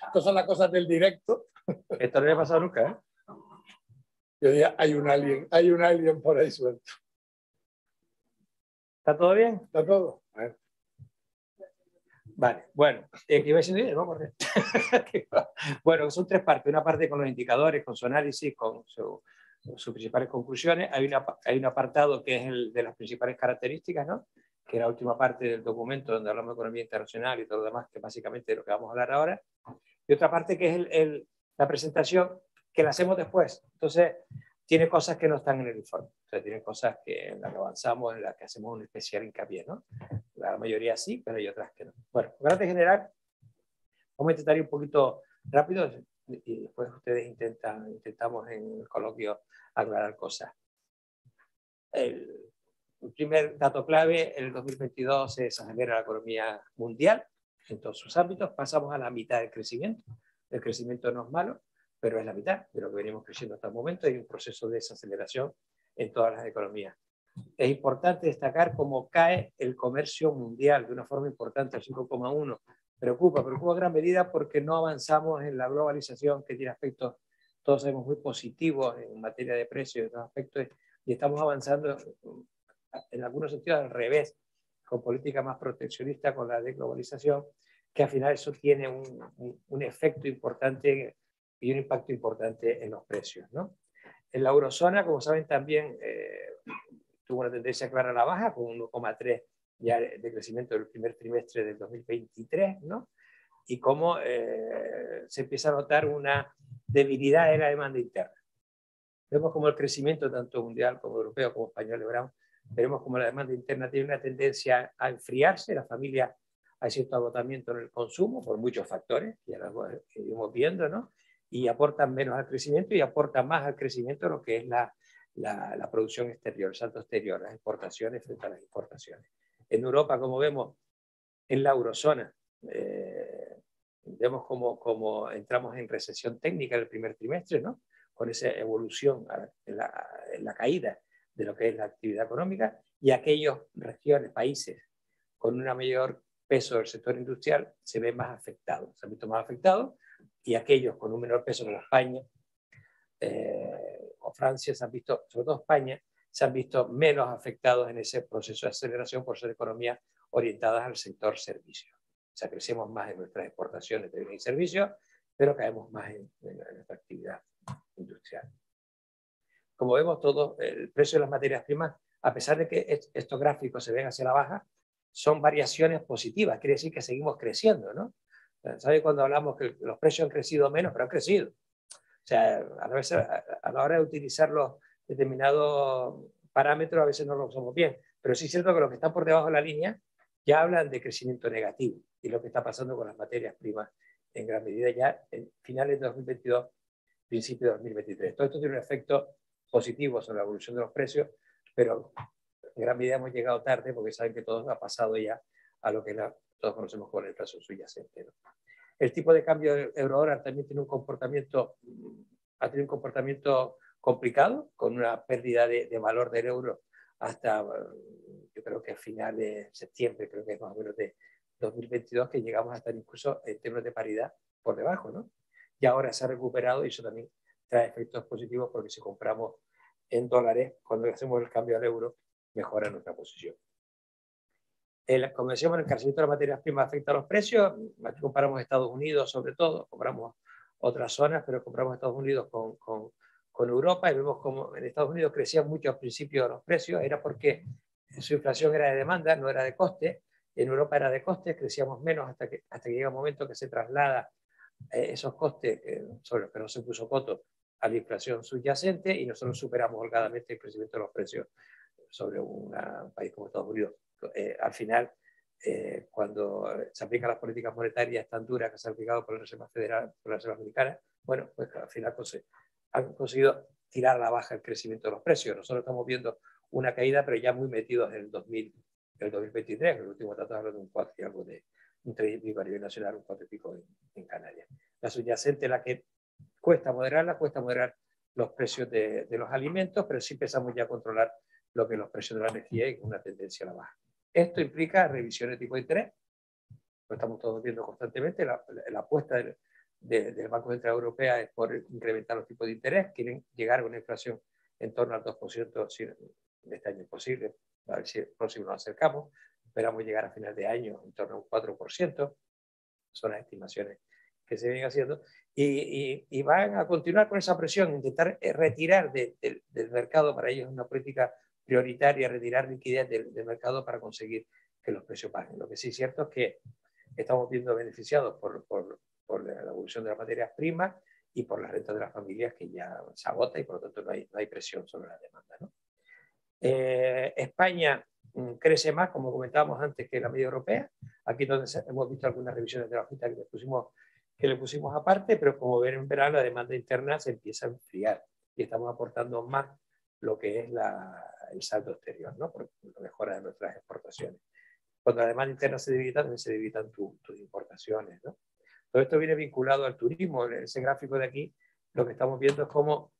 Estas son las cosas del directo. Esto no le ha pasado nunca, ¿eh? Yo diría, hay un alien por ahí suelto. ¿Está todo bien? ¿Está todo? Vale, bueno, iba diciendo bien, ¿no? Bueno, son tres partes. Una parte con los indicadores, con su análisis, con sus principales conclusiones. Hay un apartado que es el de las principales características, ¿no? Que es la última parte del documento donde hablamos de economía internacional y todo lo demás, que básicamente es lo que vamos a hablar ahora. Y otra parte que es la presentación, que la hacemos después. Entonces, tiene cosas que no están en el informe. O sea, tiene cosas en las que avanzamos, en las que hacemos un especial hincapié, ¿no? La mayoría sí, pero hay otras que no. Bueno, en general, vamos a intentar ir un poquito rápido y después ustedes intentamos en el coloquio aclarar cosas. El primer dato clave, en el 2022 se desacelera la economía mundial en todos sus ámbitos, pasamos a la mitad del crecimiento. El crecimiento no es malo, pero es la mitad de lo que venimos creciendo hasta el momento. Hay un proceso de desaceleración en todas las economías. Es importante destacar cómo cae el comercio mundial de una forma importante, al 5,1. Preocupa en gran medida porque no avanzamos en la globalización, que tiene aspectos, todos sabemos, muy positivos en materia de precios, en aspectos, y estamos avanzando en algunos sentidos al revés, con política más proteccionista, con la desglobalización, que al final eso tiene un efecto importante y un impacto importante en los precios, ¿no? En la eurozona, como saben, también tuvo una tendencia clara a la baja, con 1,3 ya de crecimiento del primer trimestre del 2023, ¿no? Y cómo se empieza a notar una debilidad en la demanda interna. Vemos como el crecimiento, tanto mundial como europeo, como español, veremos como la demanda interna tiene una tendencia a enfriarse, la familia hay cierto agotamiento en el consumo por muchos factores, ya lo iremos viendo, ¿no? Y aportan menos al crecimiento y aportan más al crecimiento lo que es la producción exterior, el salto exterior, las exportaciones frente a las importaciones. En Europa, como vemos, en la eurozona, vemos como entramos en recesión técnica en el primer trimestre, ¿no? Con esa evolución en la caída de lo que es la actividad económica, y aquellas regiones, países con un mayor peso del sector industrial se ven más afectados, se han visto más afectados, y aquellos con un menor peso como España o Francia se han visto, sobre todo España, se han visto menos afectados en ese proceso de aceleración por ser economías orientadas al sector servicios. O sea, crecemos más en nuestras exportaciones de bienes y servicios, pero caemos más en nuestra actividad industrial. Como vemos todos, el precio de las materias primas, a pesar de que estos gráficos se ven hacia la baja, son variaciones positivas, quiere decir que seguimos creciendo, ¿no? ¿Sabe cuando hablamos que los precios han crecido menos, pero han crecido? O sea, a la hora de utilizar los determinados parámetros, a veces no lo usamos bien, pero sí es cierto que los que están por debajo de la línea ya hablan de crecimiento negativo, y lo que está pasando con las materias primas en gran medida ya en finales de 2022, principios de 2023. Todo esto tiene un efecto positivo sobre la evolución de los precios, pero en gran medida hemos llegado tarde porque saben que todo ha pasado ya a lo que todos conocemos como la inflación subyacente, ¿no? El tipo de cambio euro-dólar también tiene ha tenido un comportamiento complicado, con una pérdida de valor del euro hasta, yo creo que a final de septiembre, creo que es más o menos de 2022, que llegamos a estar incluso en términos de paridad por debajo, ¿no? Y ahora se ha recuperado, y eso también trae efectos positivos, porque si compramos en dólares, cuando hacemos el cambio al euro, mejora nuestra posición. Como decíamos, el encarecimiento de las materias primas afecta a los precios. Aquí comparamos Estados Unidos, sobre todo, compramos otras zonas, pero compramos Estados Unidos con Europa, y vemos como en Estados Unidos crecían mucho al principio los precios, era porque su inflación era de demanda, no era de coste. En Europa era de coste, crecíamos menos hasta que llega un momento que se traslada esos costes sobre los que no se puso coto a la inflación subyacente, y nosotros superamos holgadamente el crecimiento de los precios sobre un país como Estados Unidos. Al final, cuando se aplican las políticas monetarias tan duras que se han aplicado por la Reserva Federal, por la Reserva Americana, bueno, pues al final han conseguido tirar a la baja el crecimiento de los precios. Nosotros estamos viendo una caída, pero ya muy metidos en el 2023, el último dato habla de un 4 y algo de un 3 y pico a nivel nacional, un 4 y pico en Canarias. La subyacente, la que cuesta moderar los precios de los alimentos, pero sí empezamos ya a controlar lo que es los precios de la energía, y con una tendencia a la baja. Esto implica revisiones de tipo de interés, lo estamos todos viendo constantemente, la apuesta del Banco Central Europeo es por incrementar los tipos de interés, quieren llegar a una inflación en torno al 2%, si este año es posible, a ver si el próximo nos acercamos, esperamos llegar a final de año en torno a un 4%, son las estimaciones que se vienen haciendo, y van a continuar con esa presión, intentar retirar del mercado, para ellos es una política prioritaria, retirar liquidez del mercado para conseguir que los precios bajen. Lo que sí es cierto es que estamos viendo beneficiados por la evolución de las materias primas y por las rentas de las familias, que ya se agota y por lo tanto no hay presión sobre la demanda, ¿no? España crece más, como comentábamos antes, que la media europea. Aquí donde hemos visto algunas revisiones de la Junta que le pusimos aparte, pero como ven en verano la demanda interna se empieza a enfriar y estamos aportando más lo que es el saldo exterior, ¿no? Por la mejora de nuestras exportaciones. Cuando la demanda interna se debilita, también se debilitan tus importaciones, ¿no? Todo esto viene vinculado al turismo. En ese gráfico de aquí lo que estamos viendo es cómo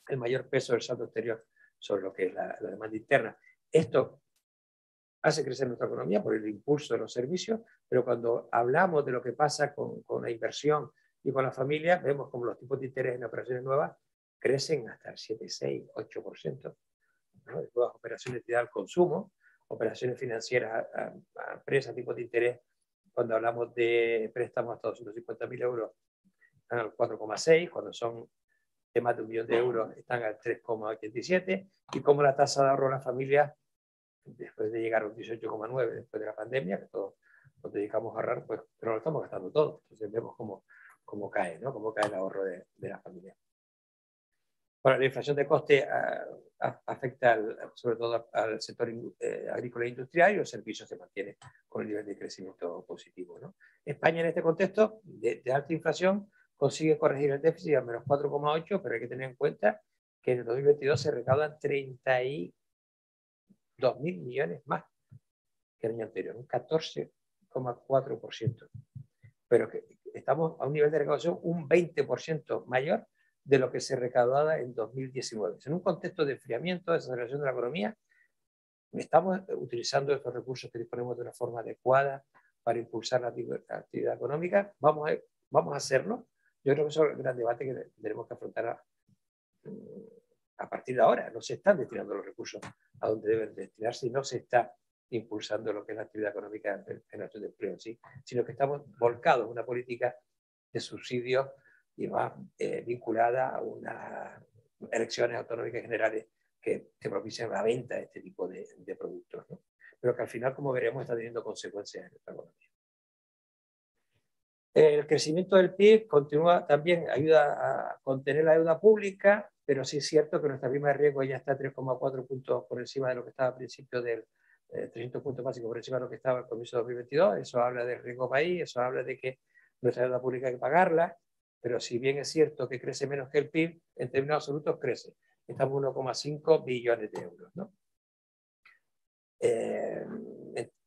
el mayor peso del saldo exterior sobre lo que es la demanda interna. Esto hace crecer nuestra economía por el impulso de los servicios, pero cuando hablamos de lo que pasa con la inversión y con las familias, vemos como los tipos de interés en operaciones nuevas crecen hasta el 7, 6, 8%, ¿no? De todas operaciones de al consumo, operaciones financieras a empresas, tipos de interés, cuando hablamos de préstamos hasta 250.000 euros, están al 4,6, cuando son de más de 1 millón de euros están al 3,87, y como la tasa de ahorro de las familias, después de llegar a un 18,9 después de la pandemia, que todos nos dedicamos a ahorrar, pues, pero lo estamos gastando todo. Entonces vemos cómo cae, ¿no? Cómo cae el ahorro de las familias. Bueno, la inflación de coste afecta sobre todo al sector agrícola e industrial, y los servicios se mantienen con el nivel de crecimiento positivo, ¿no? España, en este contexto de alta inflación, consigue corregir el déficit a menos 4,8, pero hay que tener en cuenta que en el 2022 se recaudan 32.000 millones más que el año anterior, un 14,4%. Pero que estamos a un nivel de recaudación un 20% mayor de lo que se recaudaba en 2019. En un contexto de enfriamiento, de desaceleración de la economía, estamos utilizando estos recursos que disponemos de una forma adecuada para impulsar la actividad económica. Vamos a hacerlo. Yo creo que eso es el gran debate que tenemos que afrontar a partir de ahora. No se están destinando los recursos a donde deben destinarse y no se está impulsando lo que es la actividad económica en nuestro empleo en sí, sino que estamos volcados en una política de subsidios y más vinculada a unas elecciones autonómicas generales que propician la venta de este tipo de productos, ¿no? Pero que al final, como veremos, está teniendo consecuencias en nuestra economía. El crecimiento del PIB continúa, también ayuda a contener la deuda pública, pero sí es cierto que nuestra prima de riesgo ya está 3,4 puntos por encima de lo que estaba al principio del 300 puntos básicos por encima de lo que estaba al comienzo de 2022. Eso habla del riesgo país, eso habla de que nuestra deuda pública hay que pagarla, pero si bien es cierto que crece menos que el PIB, en términos absolutos crece. Estamos en 1,5 billones de euros, ¿no?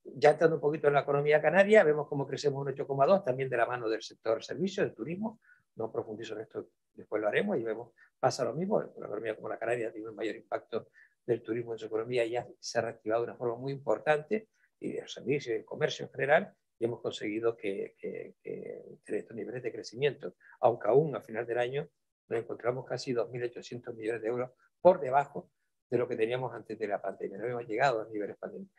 Ya entrando un poquito en la economía canaria, vemos cómo crecemos un 8,2, también de la mano del sector servicios, del turismo. No profundizo en esto, después lo haremos, y vemos, pasa lo mismo. La economía como la canaria tiene un mayor impacto del turismo en su economía, ya se ha reactivado de una forma muy importante, y de los servicios y el comercio en general, y hemos conseguido que tener estos niveles de crecimiento, aunque aún a final del año nos encontramos casi 2.800 millones de euros por debajo de lo que teníamos antes de la pandemia. No hemos llegado a los niveles pandémicos.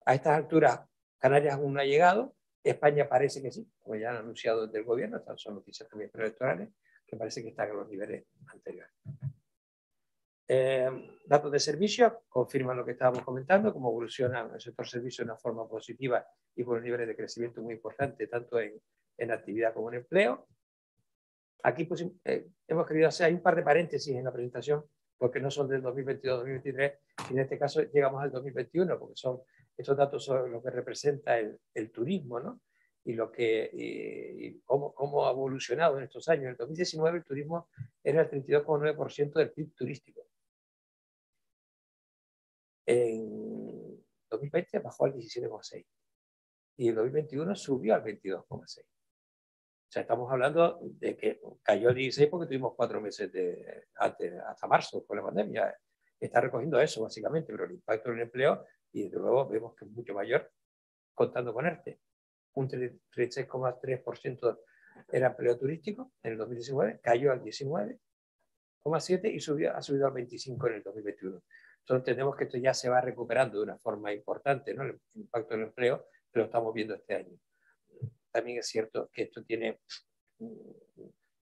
A estas alturas, Canarias aún no ha llegado. España parece que sí, como ya han anunciado desde el gobierno, estas son noticias también preelectorales, que parece que están en los niveles anteriores. Datos de servicios confirman lo que estábamos comentando, cómo evoluciona el sector servicios de una forma positiva y con niveles de crecimiento muy importantes, tanto en actividad como en empleo. Aquí pues, hemos querido hacer, hay un par de paréntesis en la presentación, porque no son del 2022-2023, y en este caso llegamos al 2021, porque estos datos son lo que representa el turismo, ¿no? Y cómo ha evolucionado en estos años. En el 2019 el turismo era el 32,9% del PIB turístico. En 2020 bajó al 17,6%, y en 2021 subió al 22,6%. O sea, estamos hablando de que cayó el 16 porque tuvimos 4 meses hasta marzo con la pandemia. Está recogiendo eso, básicamente, pero el impacto en el empleo, y desde luego vemos que es mucho mayor contando con ERTE. un 36,3% era empleo turístico en el 2019, cayó al 19,7% y ha subido al 25% en el 2021. Entonces entendemos que esto ya se va recuperando de una forma importante, ¿no? El impacto del empleo, que lo estamos viendo este año. También es cierto que esto tiene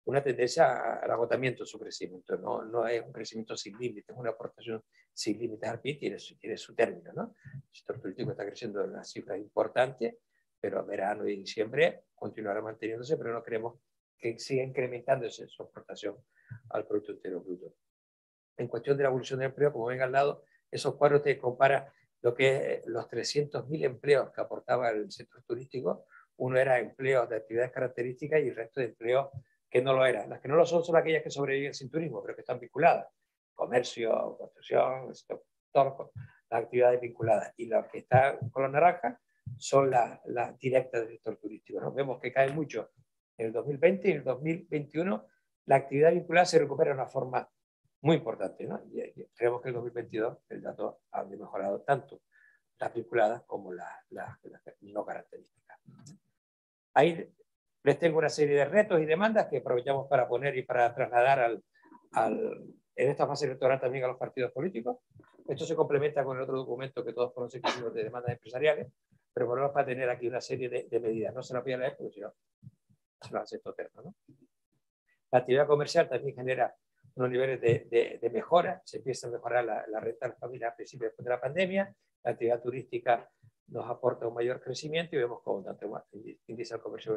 una tendencia al agotamiento de su crecimiento, no es un crecimiento sin límites, es una aportación sin límites al PIB, tiene su término, ¿no? El sector turístico está creciendo en unas cifras importantes, pero a verano y diciembre continuará manteniéndose, pero no queremos que siga incrementándose su aportación al Producto Interno Bruto. En cuestión de la evolución del empleo, como ven al lado, esos cuadros te compara lo que es los 300.000 empleos que aportaba el sector turístico. Uno era empleos de actividades características y el resto de empleos que no lo eran. Las que no lo son aquellas que sobreviven sin turismo, pero que están vinculadas. Comercio, construcción, todas las actividades vinculadas. Y las que están con la naranja son las directas del sector turístico, ¿no? Vemos que cae mucho en el 2020 y en el 2021 la actividad vinculada se recupera de una forma muy importante, ¿no? Y creemos que en el 2022 el dato ha mejorado tanto las vinculadas como las no características. Ahí les tengo una serie de retos y demandas que aprovechamos para poner y para trasladar en esta fase electoral también a los partidos políticos. Esto se complementa con el otro documento que todos conocen, que es de demandas empresariales, pero por lo menos para tener aquí una serie de medidas. No se las voy a leer, porque si no, se lo hace esto eterno, ¿no? La actividad comercial también genera unos niveles de mejora, se empieza a mejorar la renta de las familias a principios después de la pandemia, la actividad turística nos aporta un mayor crecimiento y vemos como tanto índice al comercio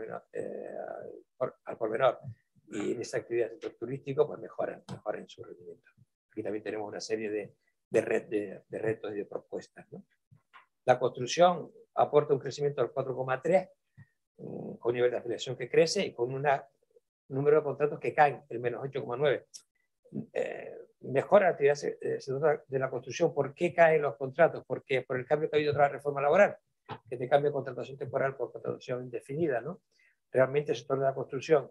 al por menor y en esa actividad del sector turístico pues mejoran su rendimiento. Aquí también tenemos una serie de retos y de propuestas, ¿no? La construcción aporta un crecimiento del 4,3%, con un nivel de afiliación que crece y con un número de contratos que caen, el menos 8,9%. Mejora la actividad de la construcción. ¿Por qué caen los contratos? Porque por el cambio que ha habido tras la reforma laboral, que te cambia contratación temporal por contratación indefinida, ¿no? Realmente el sector de la construcción,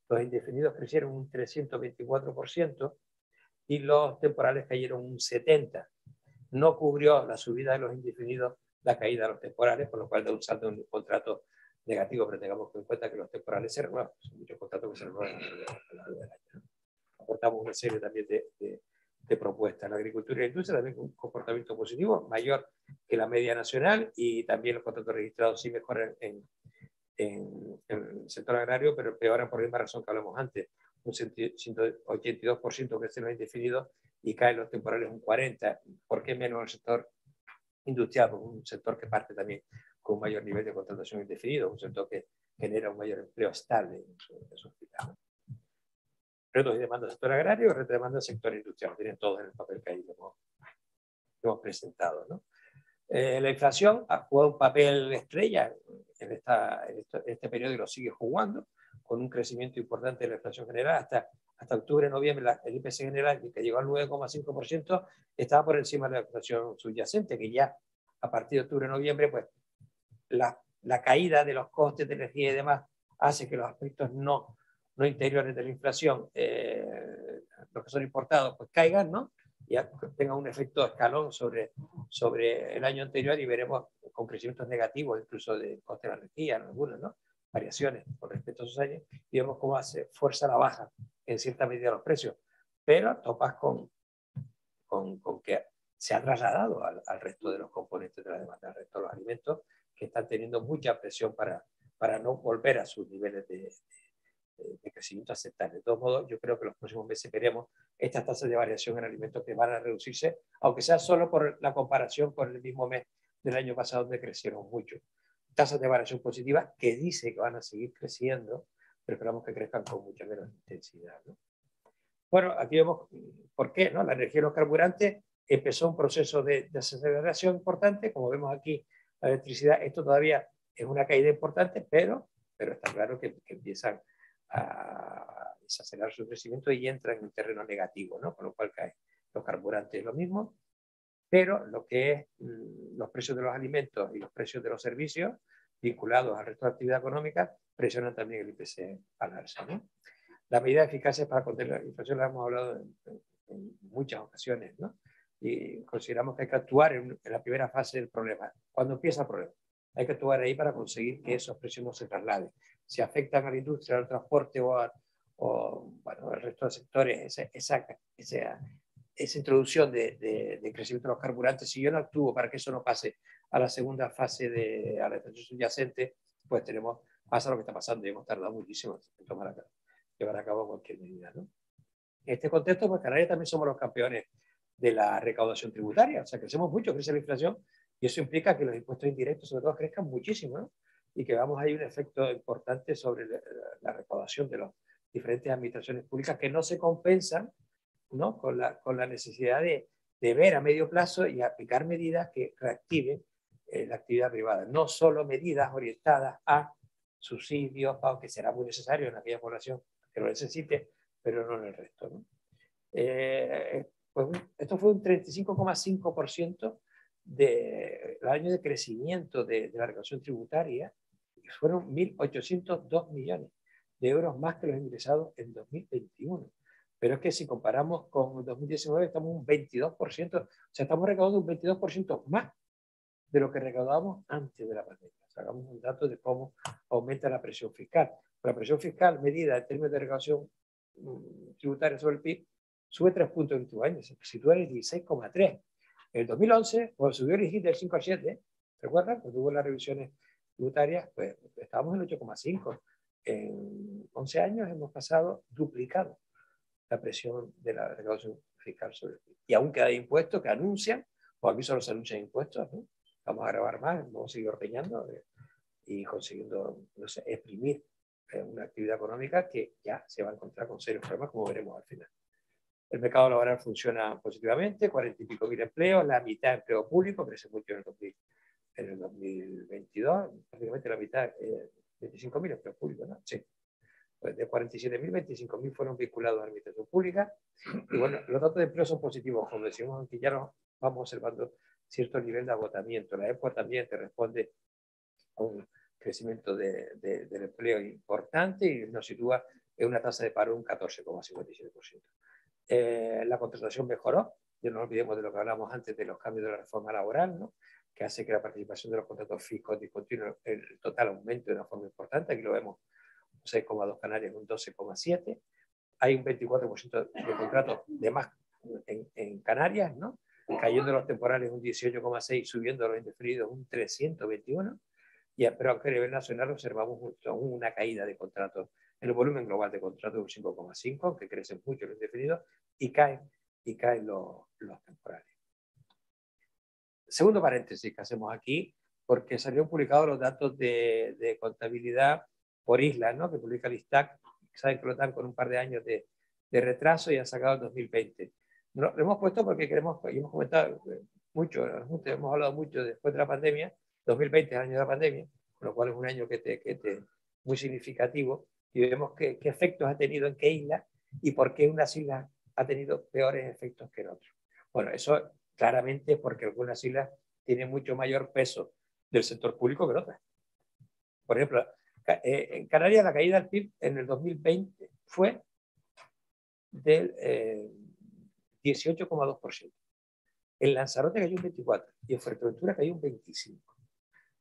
los indefinidos crecieron un 324% y los temporales cayeron un 70%. No cubrió la subida de los indefinidos la caída de los temporales, por lo cual da un saldo en un contrato negativo, pero tengamos en cuenta que los temporales se renuevan, son muchos contratos que se renuevan a lo largo del año. Aportamos una serie también de propuestas. La agricultura y la industria también con un comportamiento positivo, mayor que la media nacional, y también los contratos registrados sí mejoran en el sector agrario, pero empeoran por la misma razón que hablamos antes. Un 182% crecen los indefinidos y caen los temporales un 40%. ¿Por qué menos el sector industrial? Un sector que parte también con un mayor nivel de contratación indefinido, un sector que genera un mayor empleo estable en su hospital. Retos y demandas del sector agrario, retos y demandas del sector industrial. Tienen todos en el papel que ahí hemos presentado, ¿no? La inflación ha jugado un papel estrella en este periodo y lo sigue jugando, con un crecimiento importante de la inflación general. Hasta octubre, noviembre, el IPC general, que llegó al 9,5%, estaba por encima de la inflación subyacente, que ya a partir de octubre, noviembre, pues la caída de los costes de energía y demás hace que los aspectos no interiores de la inflación, los que son importados, pues caigan, ¿no? Y tenga un efecto escalón sobre el año anterior y veremos con crecimientos negativos, incluso de coste de la energía, algunas, ¿no? Variaciones con respecto a esos años, y vemos cómo hace fuerza la baja en cierta medida los precios, pero topas con que se ha trasladado al resto de los componentes de la demanda, al resto de los alimentos, que están teniendo mucha presión para no volver a sus niveles de crecimiento aceptable. De todos modos, yo creo que los próximos meses veremos estas tasas de variación en alimentos que van a reducirse, aunque sea solo por la comparación con el mismo mes del año pasado, donde crecieron mucho. Tasas de variación positivas que dice que van a seguir creciendo, pero esperamos que crezcan con mucha menos intensidad, ¿no? Bueno, aquí vemos por qué, ¿no? La energía y los carburantes empezó un proceso de desaceleración importante, como vemos aquí, la electricidad, esto todavía es una caída importante, pero está claro que empiezan a desacelerar su crecimiento y entran en un terreno negativo, ¿no? Con lo cual caen los carburantes lo mismo, pero lo que es los precios de los alimentos y los precios de los servicios vinculados al resto de actividad económica presionan también el IPC al alza, ¿no? Las medidas eficaces para contener la inflación las hemos hablado en muchas ocasiones, ¿no? Y consideramos que hay que actuar en la primera fase del problema. Cuando empieza el problema, Hay que actuar ahí para conseguir que esos precios no se trasladen. Si afectan a la industria, al transporte bueno, al resto de sectores, esa introducción de crecimiento de los carburantes, si yo no actúo para que eso no pase a la segunda fase a la estación subyacente, pues pasa lo que está pasando y hemos tardado muchísimo en llevar a cabo cualquier medida, ¿no? En este contexto, pues Canarias también somos los campeones de la recaudación tributaria, o sea, crecemos mucho, crece la inflación, y eso implica que los impuestos indirectos, sobre todo, crezcan muchísimo, ¿no? Y que vamos a un efecto importante sobre la recaudación de las diferentes administraciones públicas que no se compensan, ¿no? con la necesidad de ver a medio plazo y aplicar medidas que reactiven la actividad privada, no solo medidas orientadas a subsidios, aunque será muy necesario en aquella población que lo necesite, pero no en el resto, ¿no? Pues esto fue un 35,5% del año de crecimiento de la recaudación tributaria, y fueron 1.802 millones de euros más que los ingresados en 2021. Pero es que si comparamos con 2019 estamos un 22%, o sea, estamos recaudando un 22% más de lo que recaudábamos antes de la pandemia. Sacamos un dato de cómo aumenta la presión fiscal. La presión fiscal medida en términos de recaudación tributaria sobre el PIB sube 3 puntos en el último año, se sitúa en el 16,3. En el 2011, cuando subió el IGI del 5 al 7, ¿recuerdan? Cuando hubo las revisiones tributarias, pues estábamos en el 8,5. En 11 años hemos pasado duplicado la presión de la recaudación fiscal sobre el PIB. Y aún queda impuestos que anuncian, o aquí solo se anuncian impuestos, ¿no? Vamos a grabar más, vamos a seguir ordeñando y consiguiendo, no sé, exprimir una actividad económica que ya se va a encontrar con serios problemas, como veremos al final. El mercado laboral funciona positivamente, 40 y pico mil empleos, la mitad de empleo público, crece mucho en el 2022, prácticamente la mitad, 25.000 empleos públicos, ¿no? Sí. Pues de 47.000, 25.000 fueron vinculados a la administración pública. Y bueno, los datos de empleo son positivos, como decimos, aunque ya nos vamos observando cierto nivel de agotamiento. La EPUA también te responde a un crecimiento del empleo importante y nos sitúa en una tasa de paro de un 14,57%. La contratación mejoró, y no olvidemos de lo que hablamos antes de los cambios de la reforma laboral, ¿no? Que hace que la participación de los contratos fijos discontinuos, el total aumente de una forma importante. Aquí lo vemos, 6,2 Canarias, un 12,7. Hay un 24% de contratos de más en Canarias, ¿no? Cayendo los temporales un 18,6, subiendo los indefinidos un 321. Pero aunque a nivel nacional observamos una caída de contratos en el volumen global de contratos de un 5,5, aunque crecen mucho los indefinidos, y caen los temporales. Segundo paréntesis que hacemos aquí, porque salieron publicados los datos de contabilidad por islas, ¿no? Que publica el ISTAC, saben que lo dan con un par de años de retraso y han sacado el 2020. Lo hemos puesto porque queremos, y hemos comentado mucho, hemos hablado mucho después de la pandemia. 2020 es el año de la pandemia, con lo cual es un año muy significativo, y vemos qué efectos ha tenido en qué islas y por qué unas islas ha tenido peores efectos que en otras. Bueno, eso claramente es porque algunas islas tienen mucho mayor peso del sector público que en otras. Por ejemplo, en Canarias la caída del PIB en el 2020 fue del 18,2%. En Lanzarote cayó un 24% y en Fuerteventura cayó un 25%.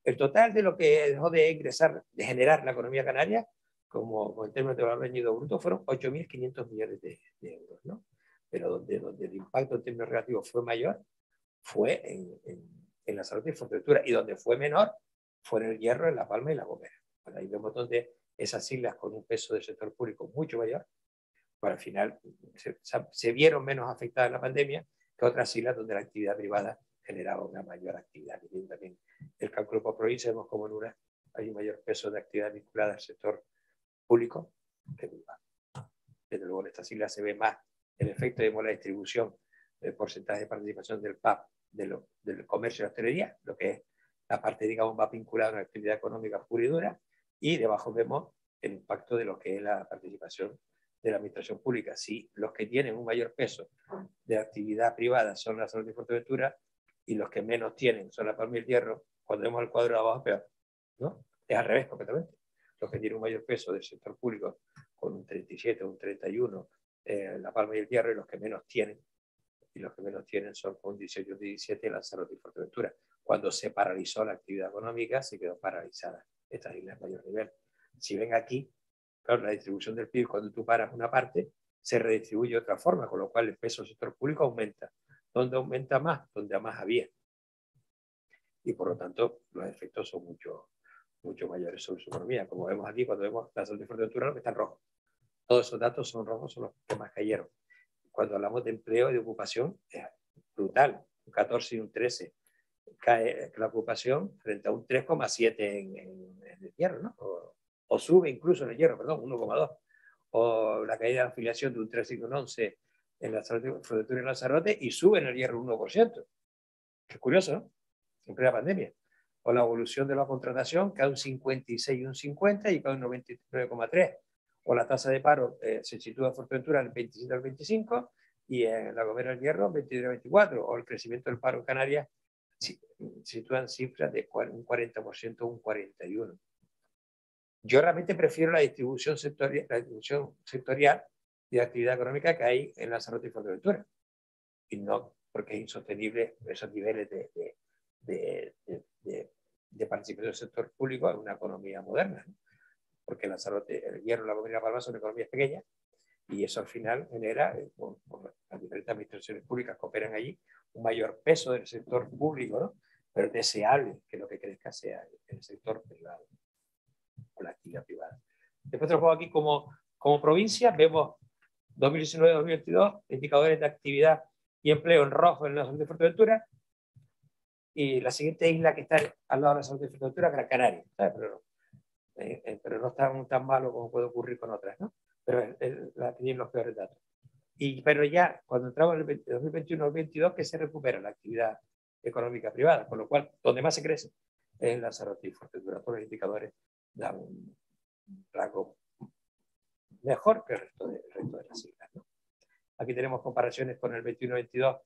El total de lo que dejó de ingresar, de generar la economía canaria, como en términos de valor añadido bruto, fueron 8.500 millones de euros, ¿no? Pero donde el impacto en términos relativos fue mayor, fue en Lanzarote y Fuerteventura, y donde fue menor, fue en el Hierro, en La Palma y La Gomera. Bueno, ahí vemos donde esas islas con un peso del sector público mucho mayor, pues al final se vieron menos afectadas en la pandemia que otras islas donde la actividad privada generaba una mayor actividad. Y también el cálculo por provincia, vemos como en una hay un mayor peso de actividad vinculada al sector público que privado. Desde luego en estas islas se ve más el efecto de la distribución del porcentaje de participación del PAP, del comercio y la hostelería, lo que es la parte, digamos, más vinculada a una actividad económica pura y dura, y debajo vemos el impacto de lo que es la participación de la administración pública. Si los que tienen un mayor peso de actividad privada son la Salud y Fuerteventura, y los que menos tienen son La Palma y el Hierro, cuando vemos el cuadro de abajo, peor, ¿no? Es al revés completamente. Los que tienen un mayor peso del sector público, con un 37, un 31, La Palma y el Hierro, y los que menos tienen son con 18, 17, Lanzarote y Fuerteventura. Cuando se paralizó la actividad económica, se quedó paralizada estas islas de mayor nivel. Si ven aquí, claro, la distribución del PIB, cuando tú paras una parte, se redistribuye de otra forma, con lo cual el peso del sector público aumenta. ¿Dónde aumenta más? Donde más había. Y por lo tanto, los efectos son mucho mayores sobre su economía. Como vemos aquí, cuando vemos la salud de Fuerteventura, que está en rojo. Todos esos datos son rojos, son los que más cayeron. Cuando hablamos de empleo y de ocupación, es brutal. Un 14 y un 13 cae la ocupación frente a un 3,7 en el hierro, ¿no? O sube incluso en el hierro, perdón, 1,2. O la caída de afiliación de un 3 y un 11 en la Fuerteventura y Lanzarote y sube en el hierro un 1%. Es curioso, ¿no? En plena pandemia. O la evolución de la contratación, cae un 56 y un 50 y cae un 99,3. O la tasa de paro se sitúa en Fuerteventura en el 27 al 25 y en La Gomera del Hierro en 23 al 24. O el crecimiento del paro en Canarias sitúan cifras de un 40% o un 41%. Yo realmente prefiero la distribución sectorial de actividad económica que hay en Lanzarote y Fuerteventura. Y no porque es insostenible esos niveles de participación del sector público en una economía moderna, ¿no? Porque Lanzarote, el Hierro, La Gomera y La Palma son economías pequeñas y eso al final genera, por las diferentes administraciones públicas que operan allí, un mayor peso del sector público, ¿no? Pero es deseable que lo que crezca sea el sector privado o la actividad privada. Después te lo pongo aquí como provincia, vemos 2019-2022, indicadores de actividad y empleo en rojo en la zona de Fuerteventura, y la siguiente isla que está al lado de la zona de Fuerteventura, Gran Canaria, ¿sabes? Pero no está tan malo como puede ocurrir con otras, ¿no? Pero la tienen los peores datos. Pero ya cuando entramos en el 2021-2022, que se recupera la actividad económica privada, con lo cual, donde más se crece es en Lanzarote y Fuerteventura. Todos los indicadores dan un rango mejor que el resto de las islas, ¿no? Aquí tenemos comparaciones con el 21-22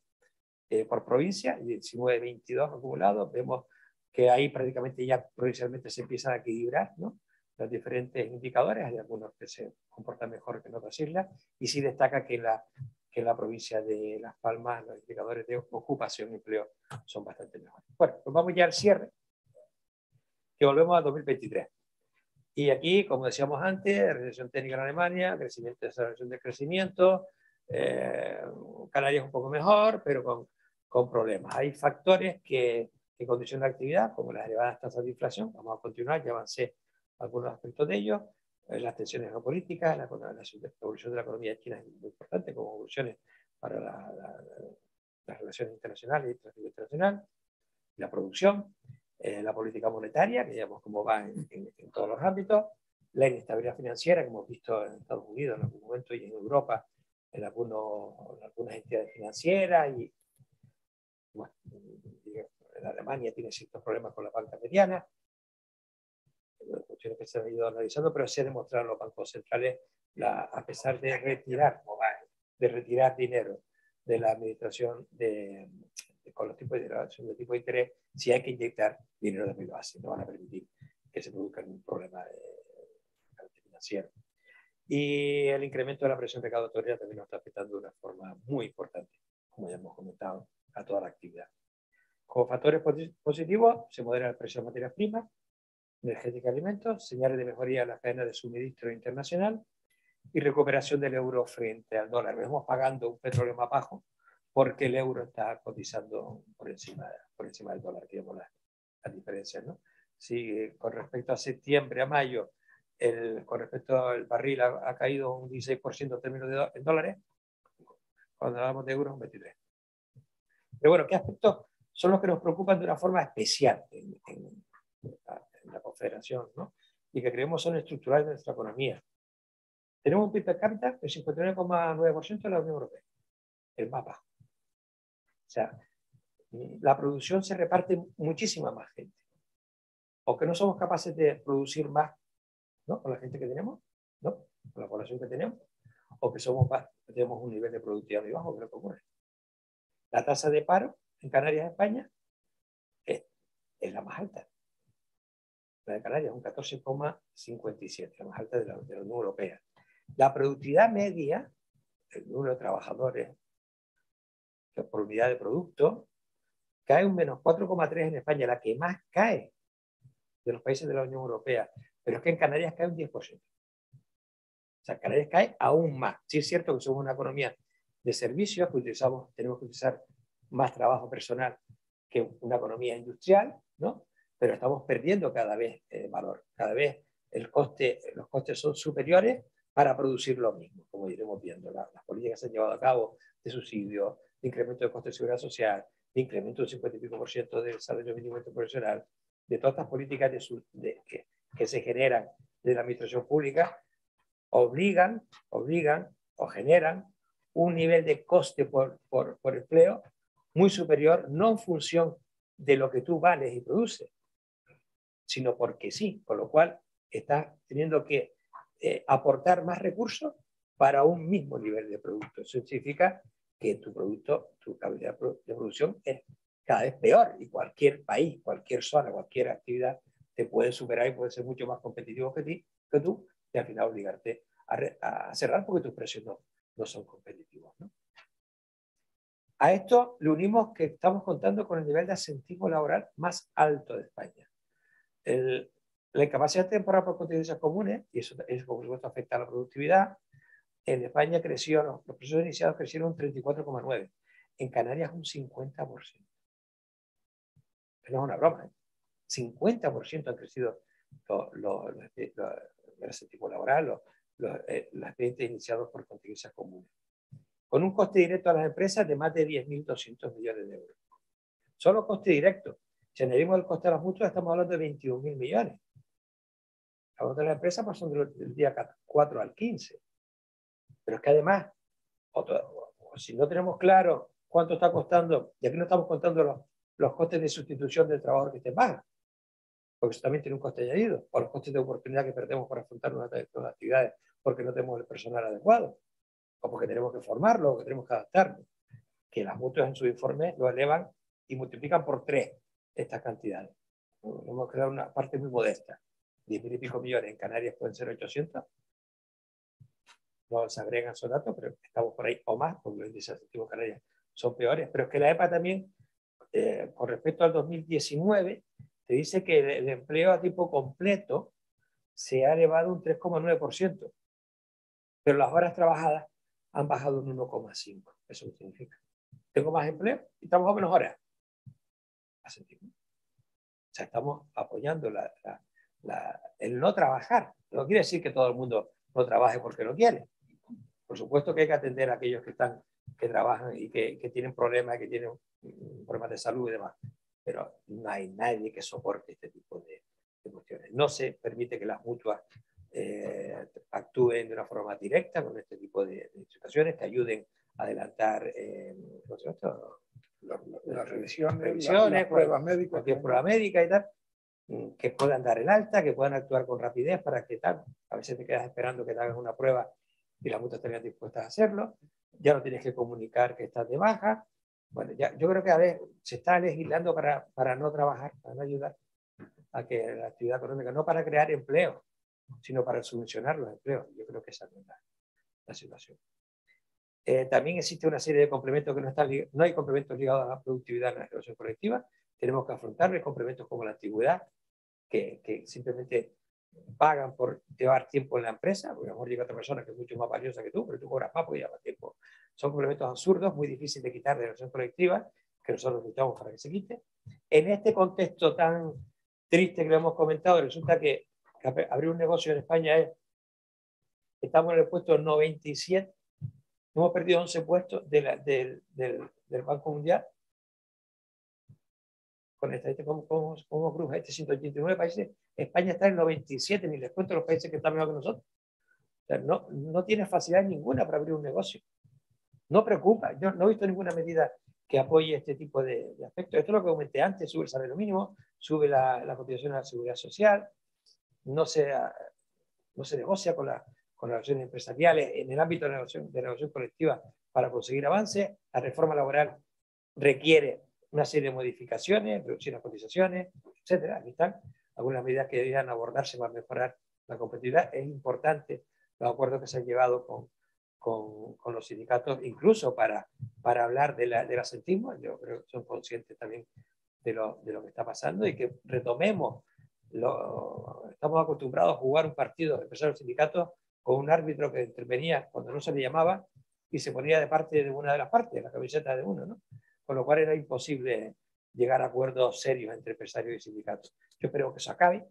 por provincia y 19-22 acumulados. Vemos que ahí prácticamente ya provincialmente se empiezan a equilibrar, ¿no?, los diferentes indicadores. Hay algunos que se comportan mejor que en otras islas y sí destaca que en la provincia de Las Palmas los indicadores de ocupación y empleo son bastante mejores. Bueno, pues vamos ya al cierre, que volvemos a 2023. Y aquí, como decíamos antes, recesión técnica en Alemania, crecimiento, desaceleración del crecimiento, Canarias un poco mejor, pero con problemas. Hay factores que condicionan la actividad, como las elevadas tasas de inflación. Vamos a continuar, ya avancé algunos aspectos de ellos. Las tensiones geopolíticas, la evolución de la economía china es muy importante, como evoluciones para las relaciones internacionales y el tráfico internacional, la producción, la política monetaria, que digamos cómo va en todos los ámbitos, la inestabilidad financiera que hemos visto en Estados Unidos en algún momento y en Europa en algunas entidades financieras, y bueno, en Alemania tiene ciertos problemas con la banca mediana, cuestiones que se han ido analizando, pero se ha demostrado en los bancos centrales, a pesar de retirar dinero de la administración con los tipos de tipo de interés, si hay que inyectar dinero de medio base, no van a permitir que se produzca ningún problema de carácter financiero. Y el incremento de la presión recaudatoria también nos está afectando de una forma muy importante, como ya hemos comentado, a toda la actividad. Como factores positivos, se modera el precio de materias primas, energética y alimentos, señales de mejoría en la cadena de suministro internacional y recuperación del euro frente al dólar. Vemos pagando un petróleo más bajo porque el euro está cotizando por encima del dólar, que vemos las diferencias, ¿no? Si con respecto a septiembre a mayo, con respecto al barril ha caído un 16% en términos de dólares, cuando hablamos de euros, un 23%. Pero bueno, ¿qué aspectos son los que nos preocupan de una forma especial en la Confederación, ¿no?, y que creemos son estructurales de nuestra economía? Tenemos un PIB per cápita del 59,9% de la Unión Europea, el más bajo. O sea, la producción se reparte muchísima más gente. O que no somos capaces de producir más, ¿no?, con la gente que tenemos, ¿no?, con la población que tenemos, o que tenemos un nivel de productividad muy bajo, que lo que ocurre. La tasa de paro en Canarias, España, es la más alta. La de Canarias es un 14,57, la más alta de la Unión Europea. La productividad media, el número de trabajadores por unidad de producto, cae un menos 4,3 en España, la que más cae de los países de la Unión Europea, pero es que en Canarias cae un 10%. O sea, Canarias cae aún más. Sí es cierto que somos una economía de servicios, que tenemos que utilizar más trabajo personal que una economía industrial, ¿no? Pero estamos perdiendo cada vez valor, cada vez los costes son superiores para producir lo mismo, como iremos viendo. Las políticas que se han llevado a cabo de subsidio, de incremento de costes de seguridad social, de incremento del 50 y pico % del salario mínimo interprofesional, de todas estas políticas que se generan de la administración pública, obligan o generan un nivel de coste por empleo muy superior, no en función de lo que tú vales y produces, sino porque sí, con lo cual estás teniendo que aportar más recursos para un mismo nivel de producto. Eso significa que tu producto, tu capacidad de producción es cada vez peor, y cualquier país, cualquier zona, cualquier actividad te puede superar y puede ser mucho más competitivo que tú, y al final obligarte a cerrar porque tus precios no son competitivos, ¿no? A esto le unimos que estamos contando con el nivel de asentismo laboral más alto de España. La incapacidad temporal por contingencias comunes, y eso por supuesto afecta a la productividad, en España creció, los procesos iniciados crecieron un 34,9%, en Canarias un 50%. No es una broma, ¿eh? 50% han crecido el asentismo laboral, los expedientes iniciados por contingencias comunes, con un coste directo a las empresas de más de 10.200 millones de euros. Solo coste directo. Si añadimos el coste a las mutuas, estamos hablando de 21.000 millones. Los de las empresas pasan del día 4 al 15. Pero es que además, si no tenemos claro cuánto está costando, y aquí no estamos contando los costes de sustitución del trabajador que te paga, porque eso también tiene un coste añadido, o los costes de oportunidad que perdemos para afrontar nuestras actividades porque no tenemos el personal adecuado, o porque tenemos que formarlo, o que tenemos que adaptarnos, que las mutuas en su informe lo elevan y multiplican por 3 estas cantidades. Hemos creado una parte muy modesta, 10.000 y pico millones, en Canarias pueden ser 800, no se agregan esos datos, pero estamos por ahí o más, porque los índices asociativos de Canarias son peores, pero es que la EPA también, con respecto al 2019, te dice que el empleo a tiempo completo se ha elevado un 3,9%, pero las horas trabajadas han bajado un 1,5%. ¿Eso qué significa? Tengo más empleo y trabajo menos horas. ¿Asentimos? O sea, estamos apoyando el no trabajar. No quiere decir que todo el mundo no trabaje porque no quiere. Por supuesto que hay que atender a aquellos que trabajan y que tienen problemas, que tienen problemas de salud y demás. Pero no hay nadie que soporte este tipo de cuestiones. No se permite que las mutuas actúen de una forma directa con este tipo de situaciones, que ayuden a adelantar las revisiones, las pruebas médicas, cualquier prueba médica y tal, que puedan dar el alta, que puedan actuar con rapidez para que tal. A veces te quedas esperando que te hagas una prueba y las mutuas estarían dispuestas a hacerlo. Ya no tienes que comunicar que estás de baja. Bueno, yo creo que a veces se está legislando para no trabajar, para no ayudar a que la actividad económica, no para crear empleo, sino para subvencionar los empleos. Yo creo que esa no es la situación. También existe una serie de complementos que no hay complementos ligados a la productividad en la relación colectiva. Tenemos que afrontarlos, complementos como la antigüedad, que simplemente pagan por llevar tiempo en la empresa, porque a lo mejor llega otra persona que es mucho más valiosa que tú, pero tú cobras más porque lleva tiempo. Son complementos absurdos, muy difíciles de quitar de la relación colectiva, que nosotros necesitamos para que se quite. En este contexto tan triste que lo hemos comentado, resulta que abrir un negocio en España estamos en el puesto 97, hemos perdido 11 puestos del Banco Mundial. Con esta, como cruza este 189 países, España está en 97, ni les cuento los países que están mejor que nosotros. O sea, no tiene facilidad ninguna para abrir un negocio. No preocupa, yo no he visto ninguna medida que apoye este tipo de aspectos. Esto es lo que comenté antes, sube el salario mínimo, sube la cotización a la seguridad social, no se negocia con las relaciones empresariales en el ámbito de la negociación colectiva para conseguir avance. La reforma laboral requiere una serie de modificaciones, reducción de cotizaciones, etcétera. Aquí están algunas medidas que deberían abordarse para mejorar la competitividad. Es importante los acuerdos que se han llevado con los sindicatos, incluso para hablar del asentismo. Yo creo que son conscientes también de lo que está pasando y que retomemos. Estamos acostumbrados a jugar un partido de empresarios sindicatos con un árbitro que intervenía cuando no se le llamaba y se ponía de parte de una de las partes, la camiseta de uno, ¿no? Con lo cual era imposible llegar a acuerdos serios entre empresarios y sindicatos. Yo espero que eso acabe